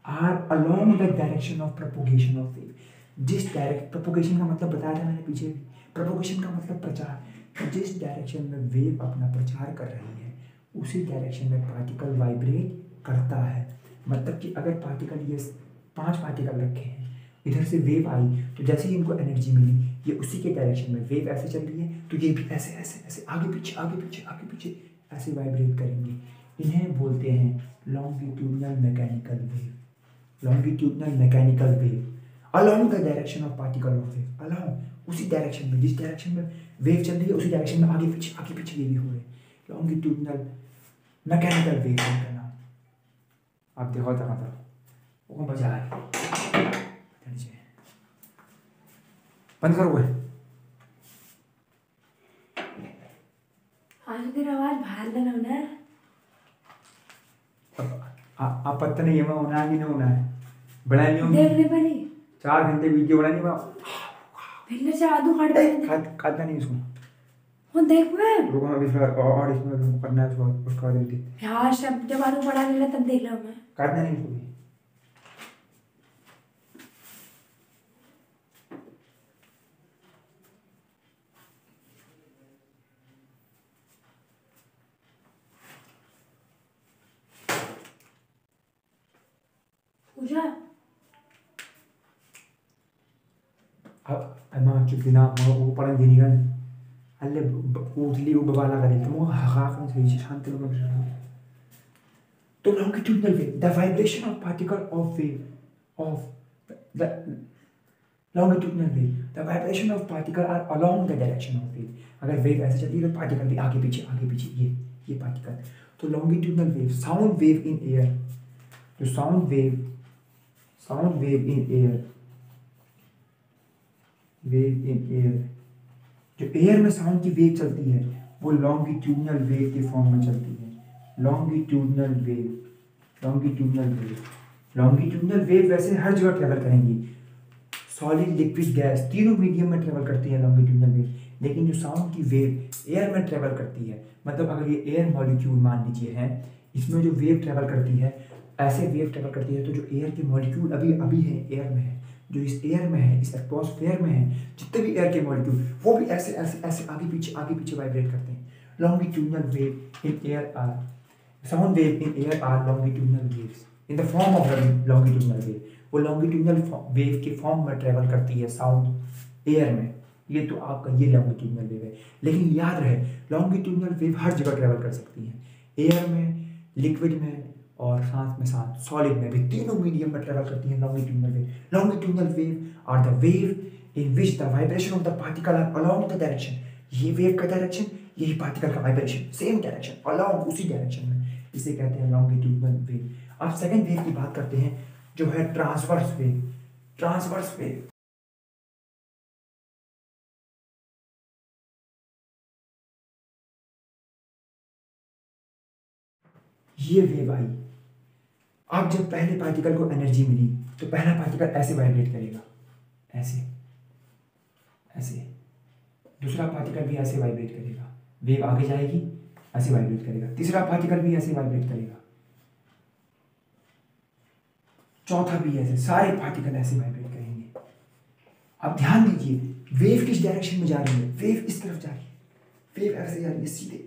are along the direction of propagation of wave. जिस डायरेक्ट, प्रोपोगेशन का मतलब बताया था मैंने पीछे, प्रोपोगेशन का मतलब प्रचार। जिस डायरेक्शन में वेव अपना प्रचार कर रही है उसी डायरेक्शन में पार्टिकल वाइब्रेट करता है। मतलब कि अगर पार्टिकल, ये 5 पार्टिकल रखे हैं, इधर से वेव आई, तो जैसे ही इनको एनर्जी मिली, ये उसी के डायरेक्शन में वेव ऐसे चल रही है, तो ये भी ऐसे आगे पीछे ऐसे वाइब्रेट करेंगे। इन्हें बोलते हैं longitudinal mechanical wave. Along the direction of particle of wave, along उसी डायरेक्शन में, जिस डायरेक्शन में वेव चल रही है उसी डायरेक्शन में आगे पीछे ये भी हो रहे हैं। लॉन्गिट्यूडनल मैकेनिकल वेव का नाम आप देखो था वो मजा आए। बंद करो हुए आवाज बाहर ना आप पता नहीं है मैं होना है कि नहीं होना है, बड़ा नहीं होगी। देखने पड़ी 4 घंटे वीडियो बना नहीं मैं फिर से आदू काटना नहीं उसको, वो देख मैं रुको मैं फिर और इसमें करना है उसका देती यार, सब जब आदू पढ़ा लेना तब देख लो। मैं काटना नहीं उसको। पूजा अब अम्मा चुप ना वो पढ़न देनी का अल्ले उठली वो बवाला करे तो वो हाक में सही शांति में कर। तो longitudinal wave, the vibration of particle of wave of the longitudinal wave, the vibration of particle are along the direction of wave. अगर वेव ऐसे चलती है तो पार्टिकल भी आगे पीछे ये पार्टिकल। तो longitudinal wave, sound wave in air, जो साउंड वेव इन एयर, जो एयर में साउंड की वेव चलती है वो लॉन्गिट्यूडनल वेव के फॉर्म में चलती है। लॉन्गिट्यूडनल वेव वैसे हर जगह ट्रेवल करेंगी, सॉलिड, लिक्विड, गैस, तीनों मीडियम में ट्रेवल करती है लॉन्गिट्यूडनल वेव। लेकिन जो साउंड की वेव एयर में ट्रेवल करती है, मतलब अगर ये एयर मॉलिक्यूल मान लीजिए है, इसमें जो वेव ट्रेवल करती है, ऐसे वेव ट्रेवल करती है, तो जो एयर के मॉलिक्यूल अभी है एयर में है, जो इस एयर में है, इस एटमॉस्फेयर में है, जितने भी एयर के मॉलिक्यूल, वो भी ऐसे ऐसे ऐसे आगे पीछे वाइब्रेट करते हैं। Longitudinal wave in air are, sound wave in air are longitudinal waves in the form of longitudinal wave. वो लॉन्गिट्यूडनल वेव के फॉर्म में ट्रेवल करती है साउंड एयर में। ये तो आपका ये लॉन्गिट्यूडनल वेव है। लेकिन याद रहे, लॉन्गिट्यूडनल वेव हर जगह ट्रेवल कर सकती है, एयर में, लिक्विड में और साथ में साथ सॉलिड में भी, तीनों मीडियम में ट्रेवल करती है longitudinal wave. Longitudinal wave are the wave in which the vibration of the particle are along the direction. ये वेव का डायरेक्शन, यही पार्टिकल का वाइब्रेशन, सेम डायरेक्शन, अलोंग उसी डायरेक्शन में, इसे कहते हैं लॉन्गिट्यूडनल वेव। अब सेकंड वेव की बात करते हैं, जो है ट्रांसवर्स वेव। ट्रांसवर्स वेव ये वेव आई। अब जब पहले पार्टिकल को एनर्जी मिली तो पहला पार्टिकल ऐसे वाइब्रेट करेगा, ऐसे ऐसे, दूसरा पार्टिकल भी ऐसे वाइब्रेट करेगा, वेव आगे जाएगी, ऐसे वाइब्रेट करेगा, तीसरा पार्टिकल भी ऐसे वाइब्रेट करेगा, चौथा भी ऐसे, सारे पार्टिकल ऐसे वाइब्रेट करेंगे। अब ध्यान दीजिए, वेव किस डायरेक्शन में जा रही है, वेव इस तरफ जा रही है, वेव ऐसे जा रही है सीधे,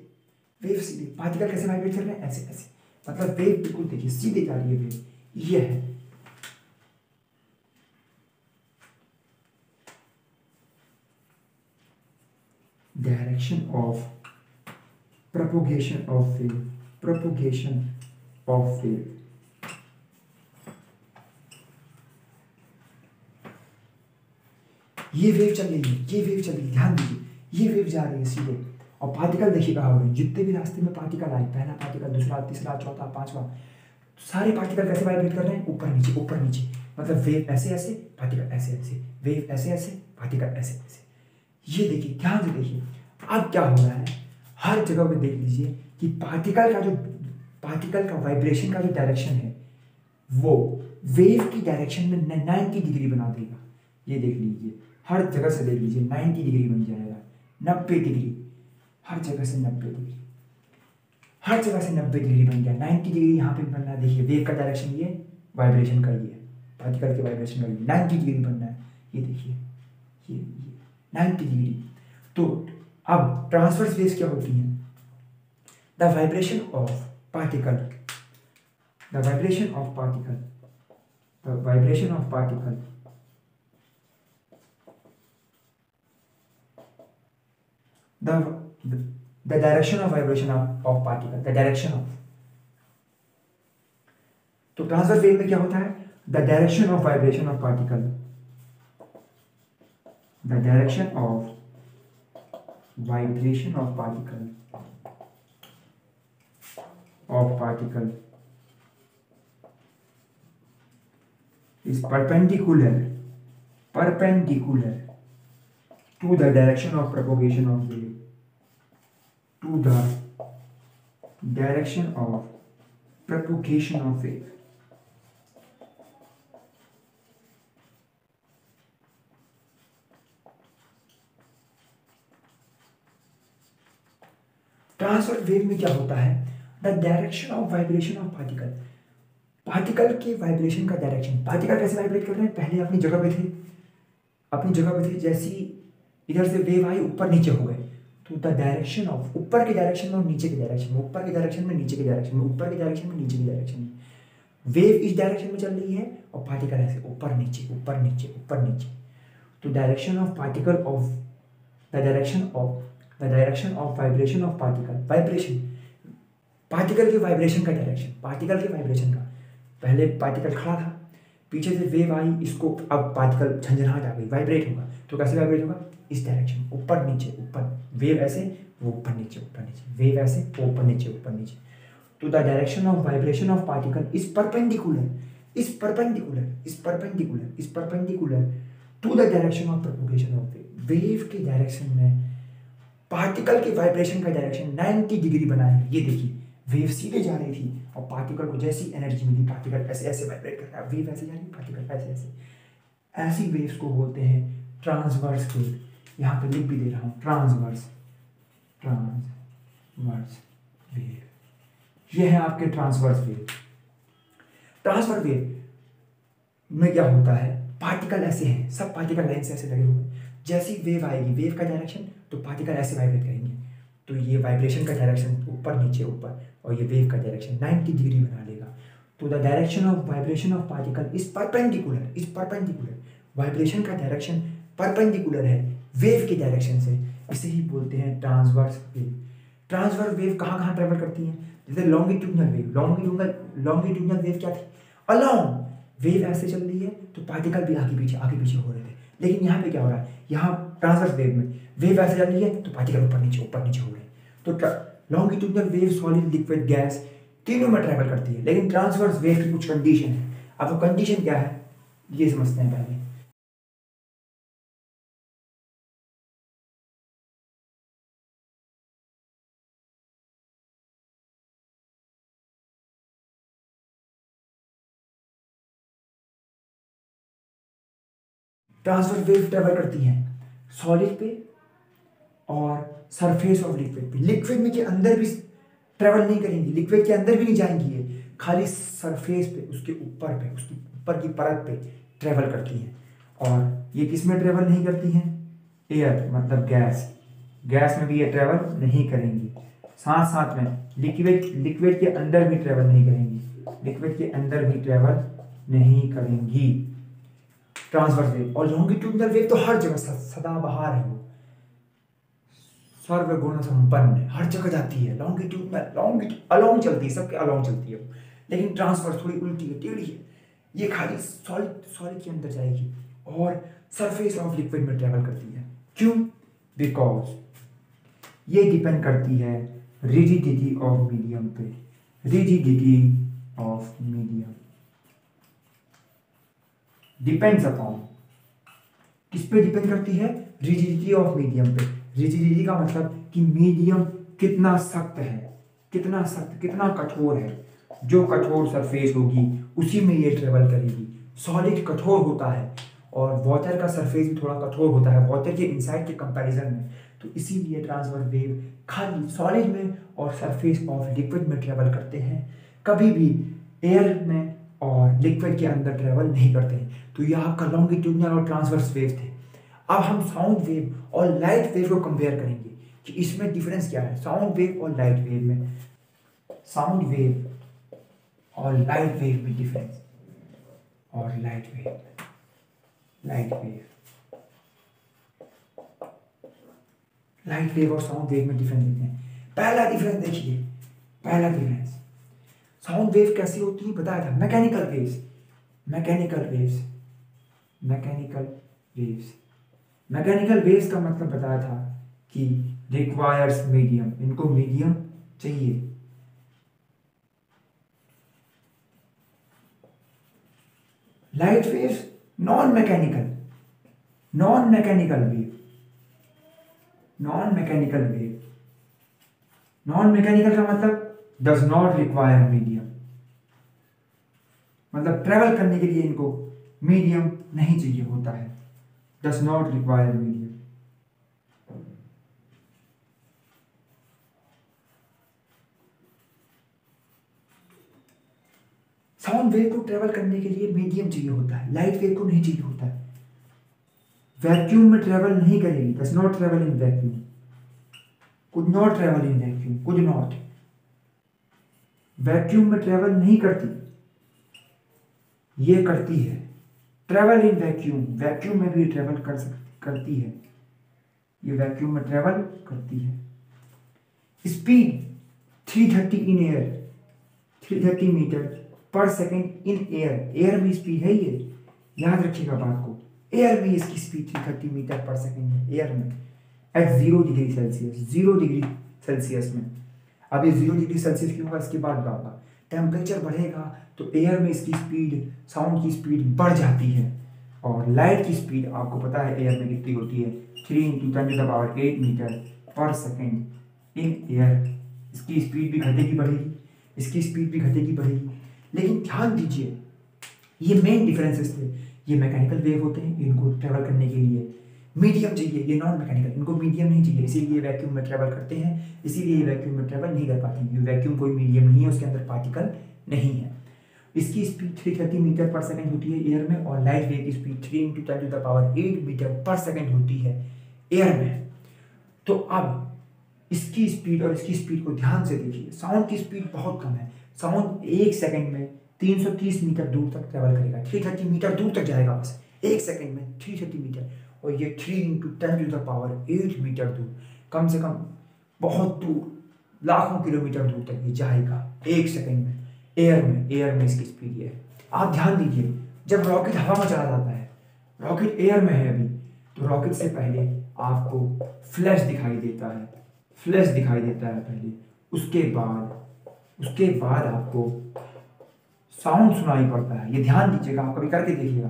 वेव सीधे, पार्टिकल कैसे वाइब्रेट कर रहे हैं, ऐसे ऐसे, मतलब वेव बिल्कुल देखिए सीधे जा रही है वेव, ये है। Direction of propagation of wave, propagation of wave. ये वेव चल रही है, ये वेव चल रही है, ध्यान दीजिए, ये वेव जा रही है सीधे, और पार्टिकल देखिए कहाँ हो रहे हैं, जितने भी रास्ते में पार्टिकल आए, पहला पार्टिकल, दूसरा, तीसरा, चौथा, पांचवा, सारे पार्टिकल कैसे वाइब्रेट कर रहे हैं, ऊपर नीचे ऊपर नीचे, मतलब वेव ऐसे ऐसे, पार्टिकल ऐसे ऐसे, वेव ऐसे ऐसे, पार्टिकल ऐसे ऐसे। ये देखिए, ध्यान से देखिए, अब क्या हो रहा है, हर जगह पे देख लीजिए कि पार्टिकल का वाइब्रेशन का जो डायरेक्शन है वो वेव की डायरेक्शन में 90 डिग्री बना देगा। ये देख लीजिए, हर जगह से देख लीजिए, 90 डिग्री बन जाएगा, 90 डिग्री, हर जगह से 90 डिग्री, हर जगह से 90 डिग्री बन गया। 90 डिग्री यहाँ पे बनना है, देखिए वेव का डायरेक्शन ये, वाइब्रेशन का ये, पार्टिकल के वाइब्रेशन का ये 90 डिग्री बनना है। ये देखिए, ये 90 डिग्री। तो अब ट्रांसवर्स वेव्स क्या होती हैं, the vibration of particle, the vibration of particle, the vibration of particle the direction of vibration of particle, the direction of, तो ट्रांसवर्स वेव में क्या होता है, the direction of vibration of particle, the direction of vibration of particle is perpendicular to the direction of propagation of wave, to the direction of propagation of wave. Transverse wave में क्या होता है, the direction of vibration of particle, particle के vibration का direction, particle कैसे vibrate कर रहे हैं, पहले अपनी जगह पे थे, जैसी इधर से वेव आई ऊपर नीचे हो गए, तो द डायरेक्शन ऑफ, ऊपर के डायरेक्शन में और नीचे के डायरेक्शन में, ऊपर के डायरेक्शन में, नीचे के डायरेक्शन में, ऊपर के डायरेक्शन में, नीचे के डायरेक्शन में, वेव इस डायरेक्शन में चल रही है और पार्टिकल ऐसे ऊपर नीचे ऊपर नीचे ऊपर नीचे। तो direction of particle of, the direction of vibration of particle, vibration, particle के वाइब्रेशन का डायरेक्शन, पार्टिकल के वाइब्रेशन का, पहले पार्टिकल खड़ा था, पीछे से वेव आई, इसको अब पार्टिकल झंझनाहट आ गई, वाइब्रेट होगा, तो कैसे वाइब्रेट होगा, इस डायरेक्शन, ऊपर नीचे ऊपर, वेव ऐसे, वो ऊपर नीचे, वेव ऐसे, वो ऊपर नीचे। तो the direction of vibration of particle is perpendicular to the direction of propagation of wave, wave के डायरेक्शन में पार्टिकल के वाइब्रेशन का डायरेक्शन 90 डिग्री बनाया। ये देखिए, वेव सीधे जा रही थी और पार्टिकल को जैसी एनर्जी मिली, पार्टिकल ऐसे ऐसे वाइब्रेट कर रहा है, वेव ऐसे जा रही है, पार्टिकल ऐसे ऐसे, ऐसी वेव्स को बोलते हैं ट्रांसवर्स वेव। यहाँ पे लिख भी दे रहा हूँ, ट्रांसवर्स वेव, ये है आपके ट्रांसवर्स वेव। ट्रांसवर्स वेव में क्या होता है, पार्टिकल ऐसे हैं, सब पार्टिकल लाइन से ऐसे लगे हुए हैं। जैसी वेव आएगी, वेव का डायरेक्शन, तो पार्टिकल ऐसे वाइब्रेट करेंगे। तो ये वाइब्रेशन का डायरेक्शन ऊपर नीचे ऊपर, और ये वेव का डायरेक्शन 90 डिग्री बना लेगा। तो the direction of vibration of particle is perpendicular. Vibration का डायरेक्शन परपेंडिकुलर है वेव के डायरेक्शन से, इसे ही बोलते हैं ट्रांसवर्स वेव। ट्रांसवर्स वेव कहाँ ट्रेवल करती हैं? जैसे लॉन्गिट्यूडनल वेव, लॉन्गिट्यूडनल वेव क्या थी? अलोंग। वेव ऐसे चल रही है तो पार्टिकल भी आगे पीछे हो रहे थे। लेकिन यहाँ पे क्या हो रहा है? यहाँ ट्रांसवर्स वेव में वेव ऐसे चल रही है तो पार्टिकल ऊपर नीचे हो रहे हैं। तो longitudinal wave, solid, liquid, gas तीनों में ट्रेवल करती है। लेकिन ट्रांसवर्स वेव की कुछ कंडीशन है। अब वो कंडीशन क्या है ये समझते हैं पहले। ट्रांसवर्स वेव ट्रेवल करती हैं सॉलिड पे और सरफेस ऑफ लिक्विड पे। लिक्विड में के अंदर भी ट्रेवल नहीं करेंगी, लिक्विड के अंदर भी नहीं जाएंगी, ये खाली सरफेस पे, उसके ऊपर पे, उसकी ऊपर की परत पे ट्रेवल करती हैं। और ये किस में ट्रेवल नहीं करती हैं? एयर मतलब गैस में भी ये ट्रेवल नहीं करेंगी। साथ में लिक्विड के अंदर भी ट्रेवल नहीं करेंगी, ट्रांसवर्स वेव। और लॉन्गिट्यूडनल वेव तो हर जगह सदाबहार है, वो सर्वगुण संपन्न है, हर जगह जाती है। लॉन्गिट्यूड अलोंग चलती है, सबके अलोंग चलती है वो। लेकिन ट्रांसवर्स थोड़ी उल्टी है, टेढ़ी है, ये खाली सॉलिड के अंदर जाएगी और सरफेस ऑफ लिक्विड में ट्रेवल करती है। क्यों? बिकॉज ये डिपेंड करती है रिजिडिटी ऑफ मीडियम पे। डिपेंड्स अपॉन, किस पे डिपेंड करती है? रिजिडिटी ऑफ मीडियम पे। रिजिडिटी का मतलब कि मीडियम कितना सख्त है, कितना कठोर है। जो कठोर सरफेस होगी उसी में ये ट्रेवल करेगी। सॉलिड कठोर होता है और वाटर का सरफेस भी थोड़ा कठोर होता है वाटर के इनसाइड के कंपैरिजन में। तो इसीलिए ट्रांसवर्स वेव खाली सॉलिड में और सरफेस ऑफ लिक्विड में ट्रेवल करते हैं, कभी भी एयर में और लिक्विड के अंदर ट्रेवल नहीं करते हैं। तो ये आपका लॉन्गिट्यूडनल और ट्रांसवर्स वेव थे। अब हम साउंड वेव और लाइट वेव को कंपेयर करेंगे कि इसमें डिफरेंस क्या है साउंड वेव और लाइट वेव में। साउंड वेव और लाइट वेव में डिफरेंस, और लाइट वेव और साउंड वेव में डिफरेंस देखते हैं। पहला डिफरेंस देखिए, साउंड वेव कैसी होती है बताया था, मैकेनिकल वेव्स का मतलब बताया था कि रिक्वायर्स मीडियम, इनको मीडियम चाहिए। लाइट वेव्स नॉन मैकेनिकल का मतलब डज नॉट रिक्वायर मीडियम, मतलब ट्रेवल करने के लिए इनको मीडियम नहीं चाहिए होता है, does not require medium. Sound wave को ट्रेवल करने के लिए मीडियम चाहिए होता है, लाइट वेव को नहीं चाहिए होता है। वैक्यूम में ट्रेवल नहीं करेगी, does not travel in vacuum, could not travel in vacuum, could not, vacuum में ट्रेवल नहीं करती, ये करती है ट्रेवल इन वैक्यूम, वैक्यूम में भी ट्रेवल करती है, ये वैक्यूम में ट्रेवल करती है। Speed 330 in air, 330 metre per second in air, air में स्पीड है ये, याद रखिएगा बात को, एयर में इसकी स्पीड 330 मीटर पर सेकेंड है एयर में, एट 0 डिग्री सेल्सियस में। अब ये 0 डिग्री सेल्सियस क्यों होगा इसके बाद बताऊंगा। टेम्परेचर बढ़ेगा तो एयर में इसकी स्पीड, साउंड की स्पीड बढ़ जाती है, और लाइट की स्पीड आपको पता है एयर में कितनी होती है, 3 × 10⁸ metre per second in air. इसकी स्पीड भी घटेगी बढ़ेगी, लेकिन ध्यान दीजिए ये मेन डिफरेंसेस थे। ये मैकेनिकल वेव होते हैं, इनको ट्रेवल करने के लिए मीडियम चाहिए, ये नॉन मैकेनिकल, इनको मीडियम नहीं चाहिए, इसीलिए वैक्यूम में ट्रेवल करते हैं, इसीलिए ये वैक्यूम में ट्रेवल नहीं कर पाती, क्योंकि वैक्यूम कोई मीडियम नहीं है, उसके अंदर पार्टिकल नहीं है। इसकी स्पीड 330 मीटर पर सेकंड होती है एयर में, और लाइट वेव की speed 3 into 10⁸ metre per second होती है एयर में। तो अब इसकी स्पीड और इसकी स्पीड को ध्यान से देखिए। साउंड की स्पीड बहुत कम है। साउंड 1 सेकंड में 330 मीटर दूर तक ट्रेवल करेगा, 330 मीटर दूर तक जाएगा बस 1 सेकंड में 330 मीटर। और ये 3 इंटू 10⁸ मीटर दूर, कम से कम बहुत दूर, लाखों किलोमीटर दूर तक ये जाएगा 1 सेकंड में एयर में इसकी स्पीड ये है। आप ध्यान दीजिए, जब रॉकेट हवा में चला जाता है, रॉकेट एयर में है अभी, तो रॉकेट से पहले आपको फ्लैश दिखाई देता है, पहले। उसके बाद आपको साउंड सुनाई पड़ता है। ये ध्यान दीजिएगा, आप कभी करके देखिएगा,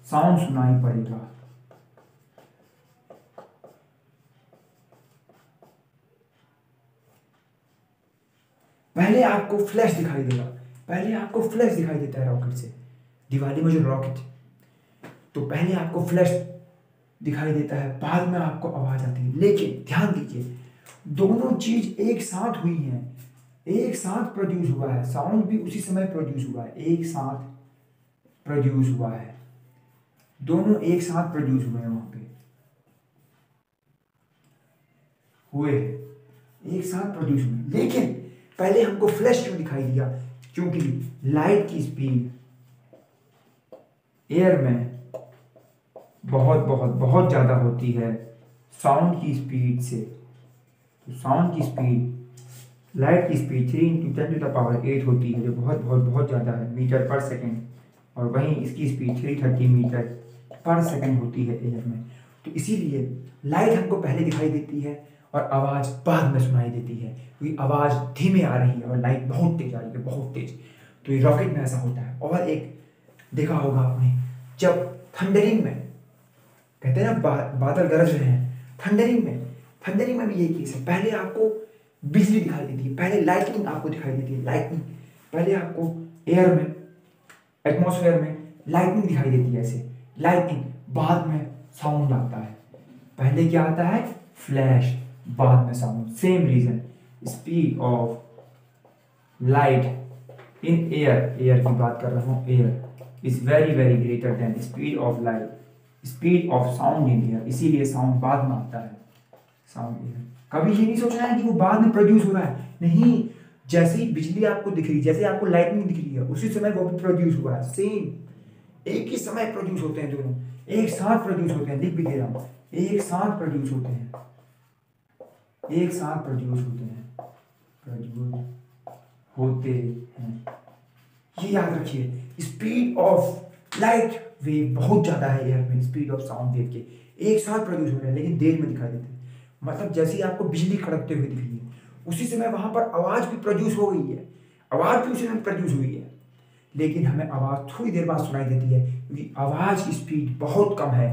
साउंड सुनाई पड़ेगा। पहले आपको फ्लैश दिखाई देता है रॉकेट से। दिवाली में जो रॉकेट, तो पहले आपको फ्लैश दिखाई देता है, बाद में आपको आवाज आती है। लेकिन ध्यान दीजिए, दोनों चीज एक साथ हुई हैं, एक साथ प्रोड्यूस हुआ है। साउंड भी उसी समय प्रोड्यूस हुआ है, एक साथ प्रोड्यूस हुआ है, दोनों एक साथ प्रोड्यूस हुए हैं, वहां पे हुए एक साथ प्रोड्यूस हुए। लेकिन पहले हमको फ्लैश क्यों दिखाई दिया? क्योंकि लाइट की स्पीड एयर में बहुत ज्यादा होती है साउंड की स्पीड से। तो साउंड की स्पीड, लाइट की स्पीड 3 इंटू 10⁸ होती है, जो बहुत ज़्यादा है मीटर पर सेकंड। और वहीं इसकी स्पीड 330 मीटर पर सेकंड होती है एयर में। तो इसीलिए लाइट हमको पहले दिखाई देती है और आवाज़ बाद में सुनाई देती है, क्योंकि आवाज़ धीमे आ रही है और लाइट बहुत तेज आ रही है, बहुत तेज। तो ये रॉकेट में ऐसा होता है। और एक देखा होगा आपने, जब थंडरिंग में कहते हैं ना बादल गरज रहे हैं, थंडरिंग में भी यही केस है। पहले आपको बिजली दिखाई देती है, पहले लाइटनिंग आपको दिखाई देती है, लाइटनिंग पहले आपको एयर में, एटमॉस्फेयर में लाइटनिंग दिखाई देती है, ऐसे लाइटनिंग, बाद में साउंड आता है। पहले क्या आता है? फ्लैश, बाद में sound. Same reason, speed of light in air की बात कर रहा हूँ, air is very greater than speed of light, speed of sound in air. इसीलिए साउंड बाद में आता है, साउंड एयर। कभी ये नहीं सोचना है कि वो बाद में प्रोड्यूस हो रहा है, नहीं। जैसे ही बिजली आपको दिख रही है, जैसे आपको लाइटनिंग दिख रही है, उसी समय वो भी प्रोड्यूस हो रहा है। सेम एक ही समय प्रोड्यूस होते हैं, दोनों एक साथ प्रोड्यूस होते हैं। लिख भी दे रहा हूं, एक साथ प्रोड्यूस होते हैं, ये याद रखिए। स्पीड ऑफ लाइट वेव बहुत ज्यादा है एयर में, स्पीड ऑफ साउंड वेव के एक साथ प्रोड्यूस हो रहे हैं, लेकिन देर में दिखाई देते हैं। मतलब जैसे ही आपको बिजली कड़कते हुए दिख रही है, उसी समय वहां पर आवाज भी प्रोड्यूस हो गई है, आवाज भी उसी समय प्रोड्यूस हुई है, लेकिन हमें आवाज थोड़ी देर बाद सुनाई देती है, क्योंकि आवाज की स्पीड बहुत कम है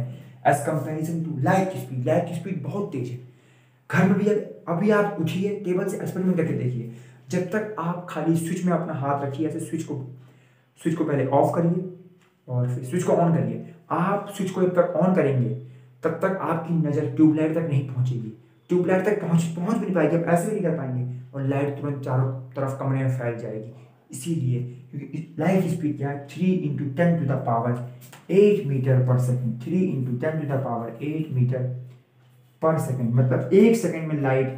एज कंपेरिजन टू लाइट की स्पीड। लाइट की स्पीड बहुत तेज है। घर में भी अभी आप उठिए, टेबल से एक्सपेरिमेंट करके देखिए, जब तक आप खाली स्विच में अपना हाथ रखिए, ऐसे स्विच को पहले ऑफ करिए और फिर स्विच को ऑन करिए। आप स्विच को जब तक ऑन करेंगे तब तक आपकी नज़र ट्यूबलाइट तक नहीं पहुंचेगी, ट्यूबलाइट तक पहुंच भी नहीं पाएगी, आप ऐसे भी नहीं कर पाएंगे, और लाइट तुरंत चारों तरफ कमरे में फैल जाएगी। इसीलिए क्योंकि लाइट की स्पीड क्या है? 3 into 10⁸ metre per second, 3 into 10⁸ metre per second. मतलब 1 सेकेंड में लाइट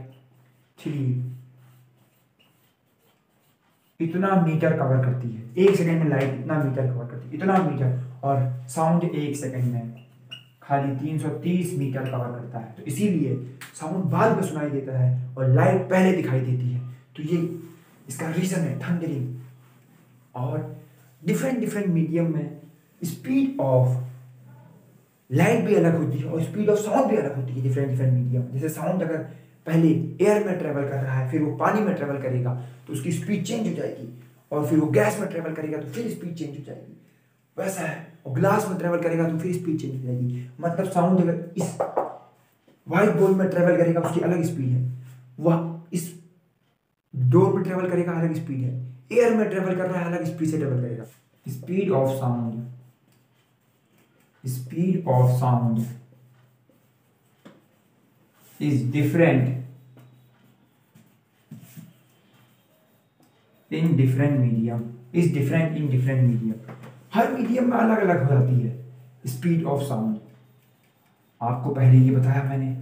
3 इतना मीटर कवर करती है, 1 सेकेंड में लाइट इतना मीटर कवर करती है, इतना मीटर। और साउंड 1 सेकेंड में खाली 330 मीटर कवर करता है। तो इसीलिए साउंड बाद में सुनाई देता है और लाइट पहले दिखाई देती है। तो ये इसका रीजन है, थंडरिंग। और डिफरेंट मीडियम में स्पीड ऑफ लाइट भी अलग होती है और स्पीड ऑफ साउंड भी अलग होती है, डिफरेंट मीडियम। जैसे साउंड अगर पहले एयर में ट्रेवल कर रहा है, फिर वो पानी में ट्रेवल करेगा तो उसकी स्पीड चेंज हो जाएगी, और फिर वो गैस में ट्रेवल करेगा तो फिर स्पीड चेंज हो जाएगी। वैसा है, और ग्लास में ट्रेवल करेगा तो फिर स्पीड चेंज हो जाएगी। मतलब साउंड अगर इस व्हाइट बोर्ड में ट्रेवल करेगा उसकी अलग स्पीड है, वह इस डोर में ट्रेवल करेगा अलग स्पीड है, एयर में ट्रेवल कर रहा है अलग स्पीड से ट्रेवल करेगा। Speed of sound is different in different medium, is different in different medium. Her medium में अलग अलग हो जाती है स्पीड ऑफ साउंड। आपको पहले ये बताया मैंने,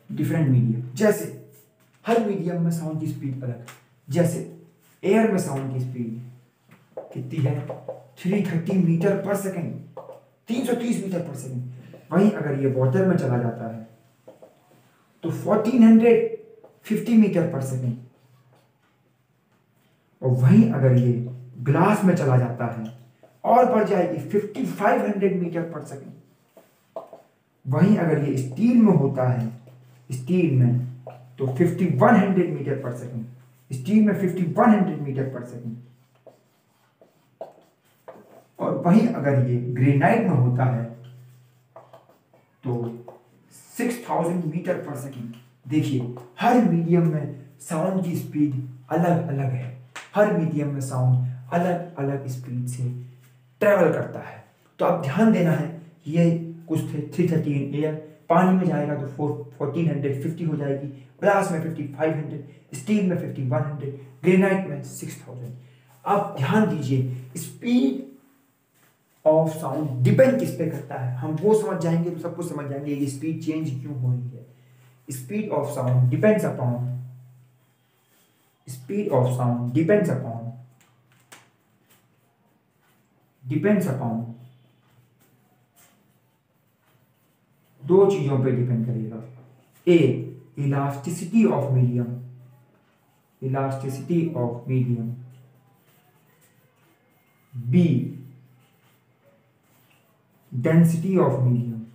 डिफरेंट मीडियम, जैसे हर मीडियम में साउंड की स्पीड अलग है। जैसे एयर में साउंड की स्पीड कितनी है, 330 metre per second, 330 metre per second. वहीं अगर ये वाटर में चला जाता है तो 1450 मीटर पर सेकेंड, और वहीं अगर ये ग्लास में चला जाता है और बढ़ जाएगी 5500 मीटर पर सेकेंड। वहीं अगर ये स्टील में होता है, स्टील में तो 5100 मीटर पर सेकेंड, स्टील में 5100 मीटर पर सेकेंड। और वहीं अगर ये ग्रेनाइट में होता है तो 6000 मीटर पर सेकेंड। देखिए हर मीडियम में साउंड की स्पीड अलग अलग है, हर मीडियम में साउंड अलग अलग स्पीड से ट्रेवल करता है। तो आप ध्यान देना है, ये कुछ थे 330 एयर, पानी में जाएगा तो 1450 हो जाएगी, ग्लास में 5500, स्टील में 5100, ग्रेनाइट में 6000। आप ध्यान दीजिए स्पीड ऑफ साउंड डिपेंड किस पे करता है, हम वो समझ जाएंगे तो सब कुछ समझ जाएंगे ये स्पीड चेंज क्यों हो रही है। Speed of sound depends upon, speed of sound depends upon दो चीजों पे डिपेंड करेगा। A, elasticity of medium, elasticity of medium. B, density of medium,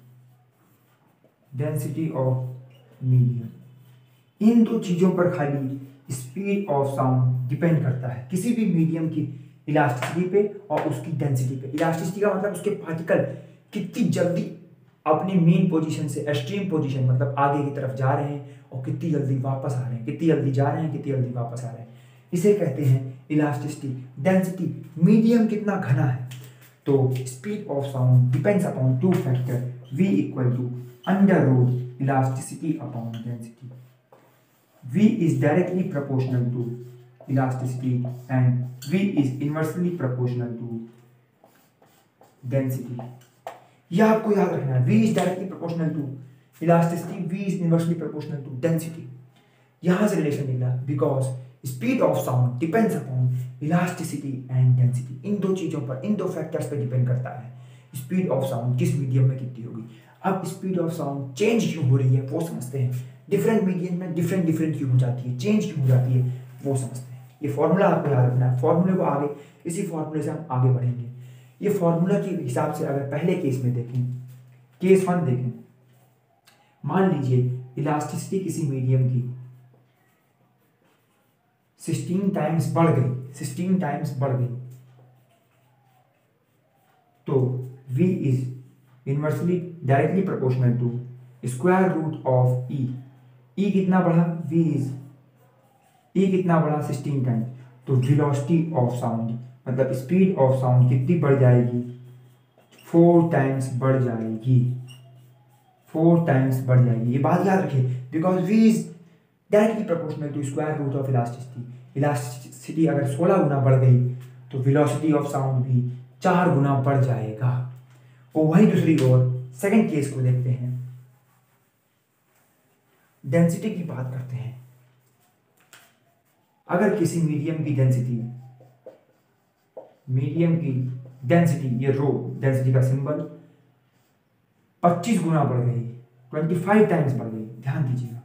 density of medium. इन दो चीजों पर खाली स्पीड ऑफ साउंड डिपेंड करता है, किसी भी मीडियम की इलास्टिसिटी पे और उसकी डेंसिटी पे। इलास्टिसिटी का मतलब उसके पार्टिकल कितनी जल्दी अपनी मेन पोजीशन से एक्सट्रीम पोजीशन मतलब आगे की तरफ जा रहे हैं और कितनी जल्दी वापस आ रहे हैं, कितनी जल्दी जा रहे हैं, कितनी जल्दी वापस आ रहे हैं, इसे कहते हैं इलास्टिसिटी। डेंसिटी, मीडियम कितना घना है। तो speed of sound depends upon two factor, V equal to under root elasticity upon density. V is directly proportional to elasticity and V is inversely proportional to density। यह आपको याद रखना है, V is directly proportional to elasticity, V is inversely proportional to density। यहां से relation निकला because speed of sound depends upon elasticity and density. इन दो चीजों पर, इन दो फैक्टर्स पर डिपेंड करता है स्पीड ऑफ साउंड किस मीडियम में कितनी होगी। अब स्पीड ऑफ साउंड चेंज क्यों हो रही है वो समझते हैं, डिफरेंट मीडियम में डिफरेंट क्यों हो जाती है, चेंज क्यों हो जाती है वो समझते हैं। ये फॉर्मूला आपको याद रखना है, फॉर्मूले को आगे, इसी फॉर्मूले से हम आगे बढ़ेंगे। ये फॉर्मूला के हिसाब से अगर पहले केस में देखें, केस 1 देखें, मान लीजिए इलास्टिसिटी किसी मीडियम की 16 टाइम्स बढ़ गई, 16 टाइम्स बढ़ गई, तो V is inversely directly proportional to square root of E। E कितना बढ़ा, E कितना बढ़ा 16 टाइम्स, तो वेलोसिटी ऑफ साउंड मतलब स्पीड ऑफ साउंड कितनी बढ़ जाएगी, 4 टाइम्स बढ़ जाएगी, 4 टाइम्स बढ़ जाएगी। ये बात याद रखिए because V is directly proportional to square root of elasticity. Elasticity अगर 16 गुना बढ़ गई तो वेलोसिटी ऑफ साउंड भी 4 गुना बढ़ जाएगा। और वही दूसरी ओर सेकंड केस को देखते हैं, डेंसिटी की बात करते हैं। अगर किसी मीडियम की डेंसिटी ये रो डेंसिटी का सिंबल 25 गुना बढ़ गई, 25 टाइम्स बढ़ गई, ध्यान दीजिएगा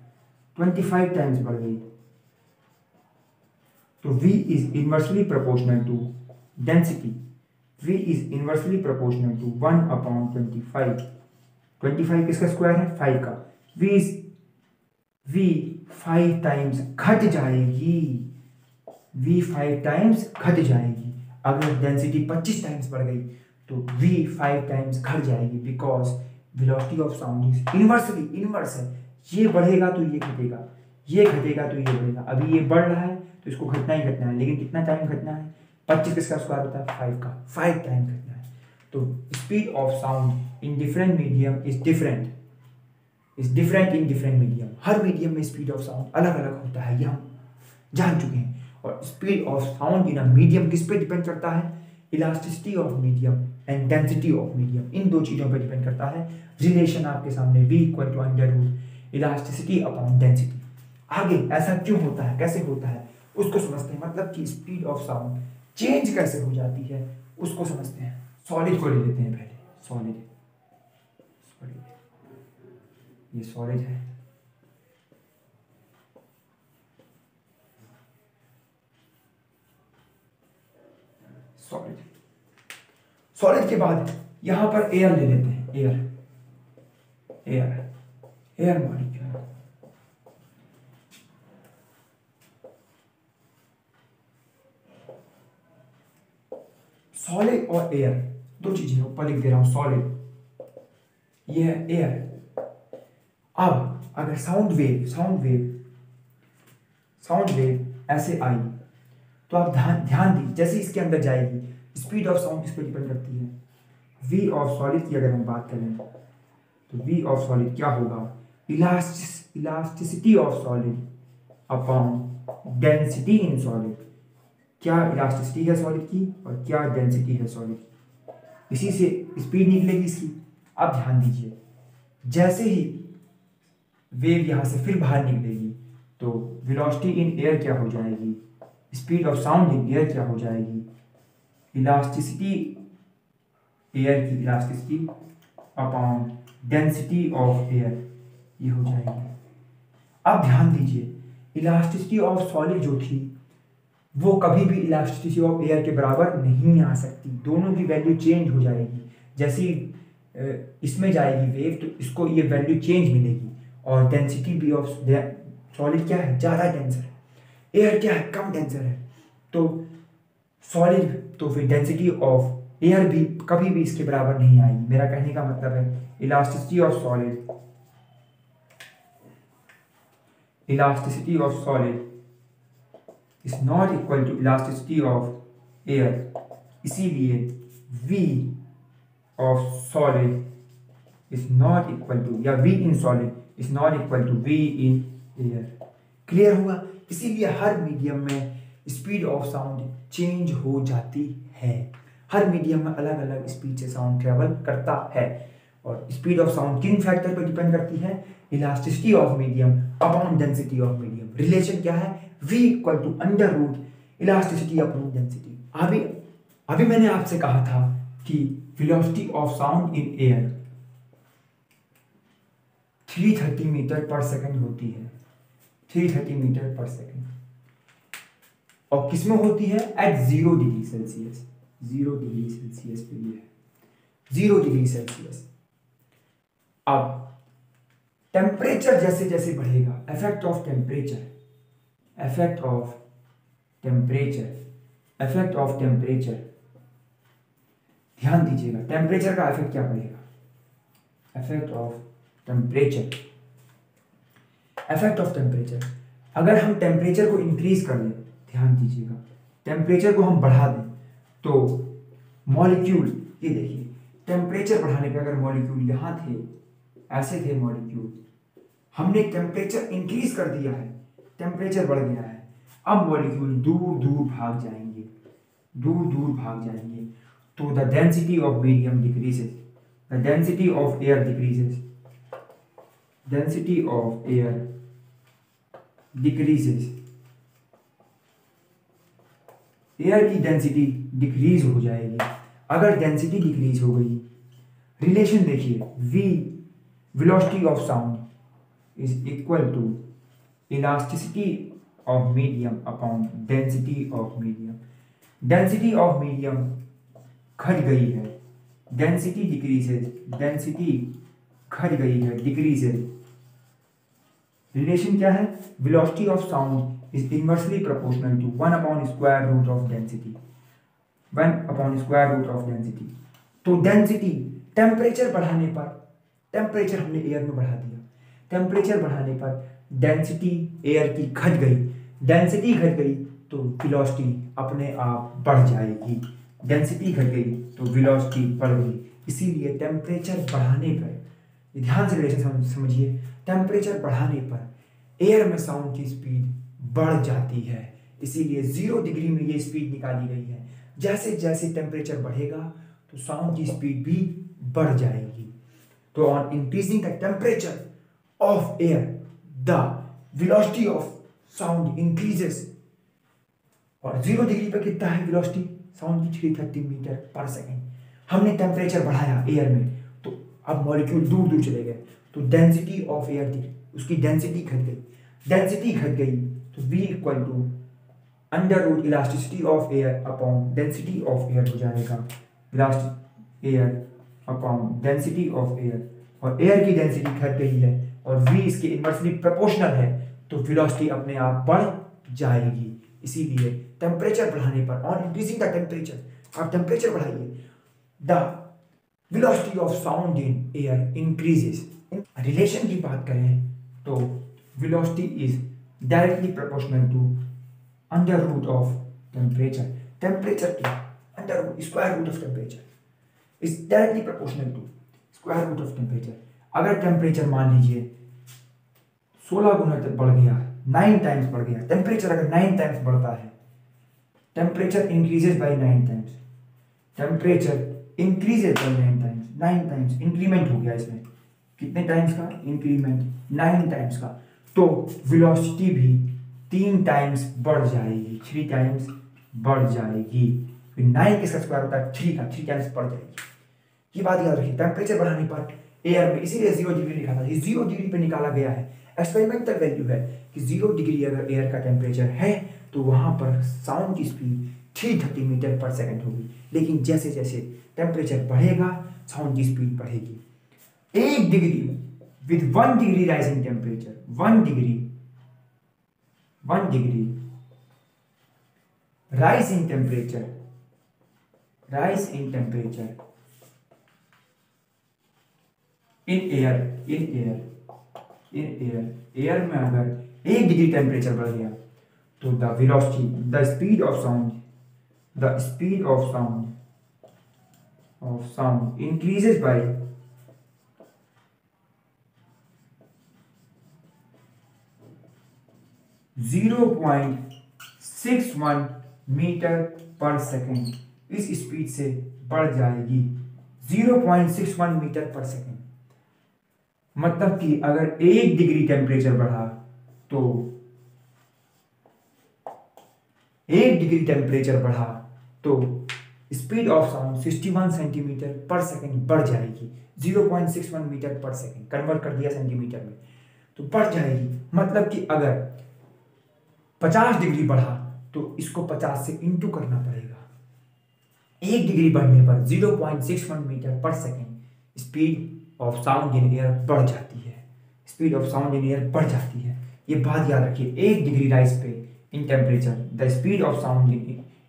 25 टाइम्स बढ़ गई, तो V is inversely proportional to density. V is inversely proportional to 1/25। 25 किसका स्क्वायर है, 5 का। V 5 टाइम्स घट जाएगी, V 5 टाइम्स घट जाएगी। अगर डेंसिटी 25 टाइम्स बढ़ गई तो V 5 टाइम्स घट जाएगी because velocity of sound is inverse है। ये बढ़ेगा तो ये घटेगा, ये घटेगा तो ये बढ़ेगा। अभी ये बढ़ रहा है तो इसको घटना ही घटना है, लेकिन कितना टाइम घटना है, 25 किसका स्क्वायर होता है, 5 का, 5 टाइम घटना है। तो speed of sound in different medium is different in different medium. Her medium में स्पीड ऑफ साउंड अलग अलग होता है, ये हम जान चुके हैं। और speed of sound in a medium किस पे डिपेंड करता है? Elasticity of medium and density of medium, इन दो चीज़ों पे डिपेंड करता है। रिलेशन आपके सामने V equal to under root elasticity upon density. आगे ऐसा क्यों होता है, कैसे होता है उसको समझते हैं, मतलब कि स्पीड ऑफ साउंड चेंज कैसे हो जाती है उसको समझते हैं। सॉलिड को ले लेते हैं पहले, सॉलिड, ये सॉलिड है, सॉलिड। सॉलिड के बाद यहां पर एयर ले लेते हैं, एयर मॉलिक्यूल। सॉलिड और एयर दो चीजें ऊपर लिख दे रहा हूं, सॉलिड ये है एयर। अब अगर साउंड वेव ऐसे आई तो आप ध्यान दी, जैसे इसके अंदर जाएगी स्पीड ऑफ साउंड इस पर डिपेंड करती है। V ऑफ सॉलिड की अगर हम बात करें तो V ऑफ सॉलिड क्या होगा? Elasticity of solid upon density in solid. क्या इलास्टिसिटी है सॉलिड की और क्या डेंसिटी है सॉलिड की, इसी से स्पीड निकलेगी इसकी। अब ध्यान दीजिए, जैसे ही वेव यहां से फिर बाहर निकलेगी तो वेलोसिटी इन एयर क्या हो जाएगी? Speed of sound in air क्या हो जाएगी? इलास्टिसिटी, एयर की elasticity upon density of air, ये हो जाएगी। अब ध्यान दीजिए, इलास्टिसिटी ऑफ सॉलिड जो थी वो कभी भी इलास्टिसिटी ऑफ एयर के बराबर नहीं आ सकती, दोनों की वैल्यू चेंज हो जाएगी। जैसे इसमें जाएगी वेव तो इसको ये वैल्यू चेंज मिलेगी, और डेंसिटी भी ऑफ सॉलिड क्या है? ज़्यादा डेंसर है, एयर क्या है? कम डेंसर है। तो सॉलिड तो फिर डेंसिटी ऑफ एयर भी कभी भी इसके बराबर नहीं आएगी। मेरा कहने का मतलब है elasticity of solid is not equal to elasticity of air, इसीलिए V of solid is not equal to, या V in solid is not equal to V in air. Clear हुआ? इसीलिए हर मीडियम में स्पीड ऑफ साउंड चेंज हो जाती है। हर medium में अलग अलग स्पीड से साउंड ट्रेवल करता है, और स्पीड ऑफ साउंड किन फैक्टर पर डिपेंड करती है? Elasticity of medium upon density of medium. Relation क्या है? V equal to under root elasticity upon density. अभी मैंने आपसे कहा था कि velocity of sound in air 330 metre per second होती है, 330 मीटर पर सेकंड, और किसमें होती है? At 0 degree Celsius, 0 degree Celsius पे ये है 0 डिग्री सेल्सियस। अब टेम्परेचर जैसे जैसे बढ़ेगा, इफेक्ट ऑफ टेम्परेचर, ध्यान दीजिएगा, टेम्परेचर का इफेक्ट क्या पड़ेगा? इफेक्ट ऑफ टेम्परेचर, अगर हम टेम्परेचर को इंक्रीज कर दें, ध्यान दीजिएगा, टेम्परेचर को हम बढ़ा दें तो मॉलिक्यूल, ये देखिए, टेम्परेचर बढ़ाने पे अगर मॉलिक्यूल यहाँ थे, ऐसे थे मॉलिक्यूल, हमने टेम्परेचर इंक्रीज कर दिया है, टेम्परेचर बढ़ गया है, अब मॉलिक्यूल दूर दूर भाग जाएंगे, तो the density of medium decreases, the density of air decreases, air की डेंसिटी डिक्रीज हो जाएगी। अगर डेंसिटी डिक्रीज हो गई, रिलेशन देखिए, V velocity of sound is equal to elasticity of medium upon density of medium. Density of medium घट गई है, डेंसिटी घट गई है, डिक्रीजेज। रिलेशन क्या है? Velocity of sound is inversely proportional to 1 upon square root of density, तो density temperature बढ़ाने पर, टेम्परेचर हमने एयर में बढ़ा दिया, टेम्परेचर बढ़ाने पर डेंसिटी एयर की घट गई, डेंसिटी घट गई तो वेलोसिटी अपने आप बढ़ जाएगी, डेंसिटी घट गई तो वेलोसिटी बढ़ गई। इसीलिए टेम्परेचर बढ़ाने पर, ध्यान से रिलेशन समझिए, टेम्परेचर बढ़ाने पर एयर में साउंड की स्पीड बढ़ जाती है, इसीलिए 0 डिग्री में ये स्पीड निकाली गई है। जैसे जैसे टेम्परेचर बढ़ेगा तो साउंड की स्पीड भी बढ़ जाएगी। तो on increasing the temperature of air the velocity of sound increases. और 0 डिग्री पर कितना है वेलोसिटी साउंड की? 330 मीटर पर सेकेंड। हमने टेम्परेचर बढ़ाया एयर में तो अब मॉलिक्यूल दूर दूर चले गए तो डेंसिटी ऑफ एयर थी, उसकी डेंसिटी घट गई। डेंसिटी घट गई तो V equal to under root elasticity of air upon density of air हो जाएगा। Elastic air upon density of air, और एयर की डेंसिटी घट गई है और V इसके इनवर्सली प्रोपोर्शनल है तो वेलोसिटी अपने आप बढ़ जाएगी। इसीलिए टेम्परेचर बढ़ाने पर, ऑन इंक्रीजिंग द टेम्परेचर, आप टेम्परेचर बढ़ाइए, the velocity of sound in air increases. Relation की बात करें तो velocity is directly proportional to under root of temperature. Temperature की under root, square root of temperature is directly proportional to square root of temperature. अगर temperature मान लीजिए 16 गुना तक बढ़ गया, 9 टाइम्स बढ़ गया, टेम्परेचर अगर 9 टाइम्स बढ़ता है, temperature increases by 9 times, temperature increases by 9 times, 9 times increment हो गया इसमें। कितने टाइम्स का इंक्रीमेंट? 9 टाइम्स का। तो वेलोसिटी भी 3 टाइम्स बढ़ जाएगी, 3 टाइम्स बढ़ जाएगी। 9 किसका स्क्वायर होता है? 3 का, 3 टाइम्स बढ़ जाएगी। ये बात याद रखिए। टेम्परेचर बढ़ाने पर एयर में, इसीलिए 0 डिग्री लिखा था, ये 0 डिग्री पे निकाला गया है। एक्सपेरिमेंटल वैल्यू है कि 0 डिग्री अगर एयर का टेम्परेचर है तो वहां पर साउंड की स्पीड 330 मीटर पर सेकेंड होगी। लेकिन जैसे जैसे टेम्परेचर बढ़ेगा साउंड की स्पीड बढ़ेगी। 1 degree with 1 degree rise in temperature, 1 degree rise in temperature in air में अगर 1 डिग्री टेम्परेचर बढ़ गया तो the velocity, the speed of sound increases by 0.61 metre per second. इस स्पीड से बढ़ जाएगी 0.61 मीटर पर सेकेंड। मतलब कि अगर 1 डिग्री टेम्परेचर बढ़ा तो 1 डिग्री टेम्परेचर बढ़ा तो स्पीड ऑफ साउंड 61 सेंटीमीटर पर सेकेंड बढ़ जाएगी। 0.61 मीटर पर सेकेंड कन्वर्ट कर दिया सेंटीमीटर में तो बढ़ जाएगी। मतलब कि अगर 50 डिग्री बढ़ा तो इसको 50 से इंटू करना पड़ेगा। 1 डिग्री बढ़ने पर 0.61 metre per second speed of sound in air बढ़ जाती है। Speed of sound in air बढ़ जाती है। ये बात याद रखिए। 1 डिग्री राइज पे in temperature the speed of sound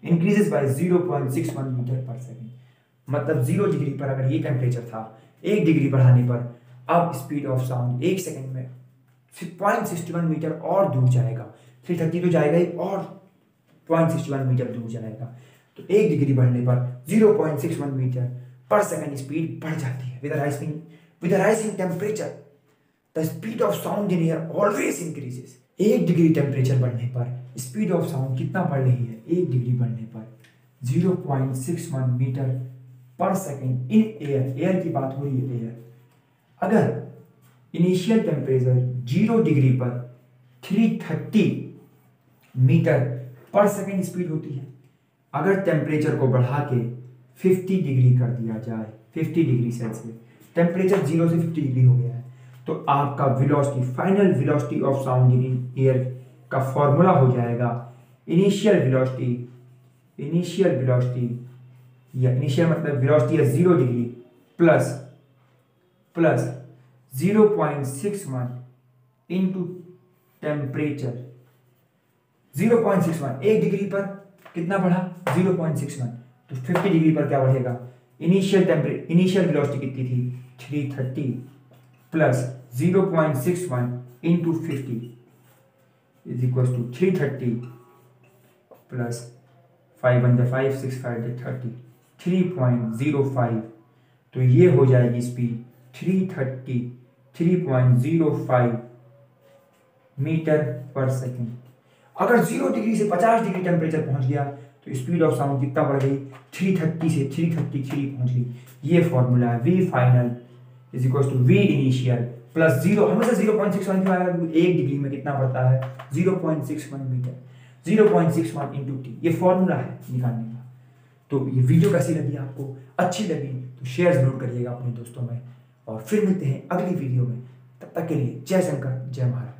increases by 0.61 metre per second. मतलब 0 डिग्री पर अगर ये टेम्परेचर था, 1 डिग्री बढ़ाने पर अब स्पीड ऑफ साउंड 1 सेकेंड में 0.61 मीटर और दूर जाएगा। 330 तो जाएगा ही और 0.61 मीटर दूर जाएगा। तो 1 डिग्री बढ़ने पर 0.61 मीटर पर सेकेंड स्पीड बढ़ जाती है। With rising temperature the speed of sound in air always increases. 1 degree temperature बढ़ने पर स्पीड ऑफ साउंड कितना बढ़ रही है? 1 डिग्री बढ़ने पर 0.61 metre per second in air. Air की बात हो रही है। एयर अगर इनिशियल टेम्परेचर 0 डिग्री पर 330 मीटर पर सेकेंड स्पीड होती है। अगर टेम्परेचर को बढ़ा के 50 डिग्री कर दिया जाए, 50 डिग्री सेल्सियस, टेम्परेचर 0 से 50 डिग्री हो गया है, तो आपका velocity, final velocity of sound in air का फॉर्मूला हो जाएगा इनिशियल मतलब वेलोसिटी है 0 degree plus 0.61 into temperature. 0.61 1 degree पर कितना बढ़ा? 0.61। तो 50 डिग्री पर क्या बढ़ेगा? इनिशियल वेलोसिटी कितनी थी? 330 plus 0.61 into 50 is equal to 330 plus 5 × 5 6 5 30 3.05। तो ये हो जाएगी स्पीड 305 मीटर पर सेकेंड। अगर 0 डिग्री से 50 डिग्री टेम्परेचर पहुंच गया तो स्पीड ऑफ साउंड कितना बढ़ गई, 330 से 333 पहुंच गई। ये फॉर्मूला है, V final is equal to V initial plus 0, हमेशा 0.61 क्यों आएगा, 1 डिग्री में कितना बढ़ता है 0.61 मीटर, 0.61 इंटू टी, ये फॉर्मूला है निकालने का। तो ये वीडियो कैसी लगी आपको, अच्छी लगी तो शेयर जरूर करिएगा अपने दोस्तों में, और फिर मिलते हैं अगली वीडियो में। तब तक के लिए जय शंकर जय महाराज।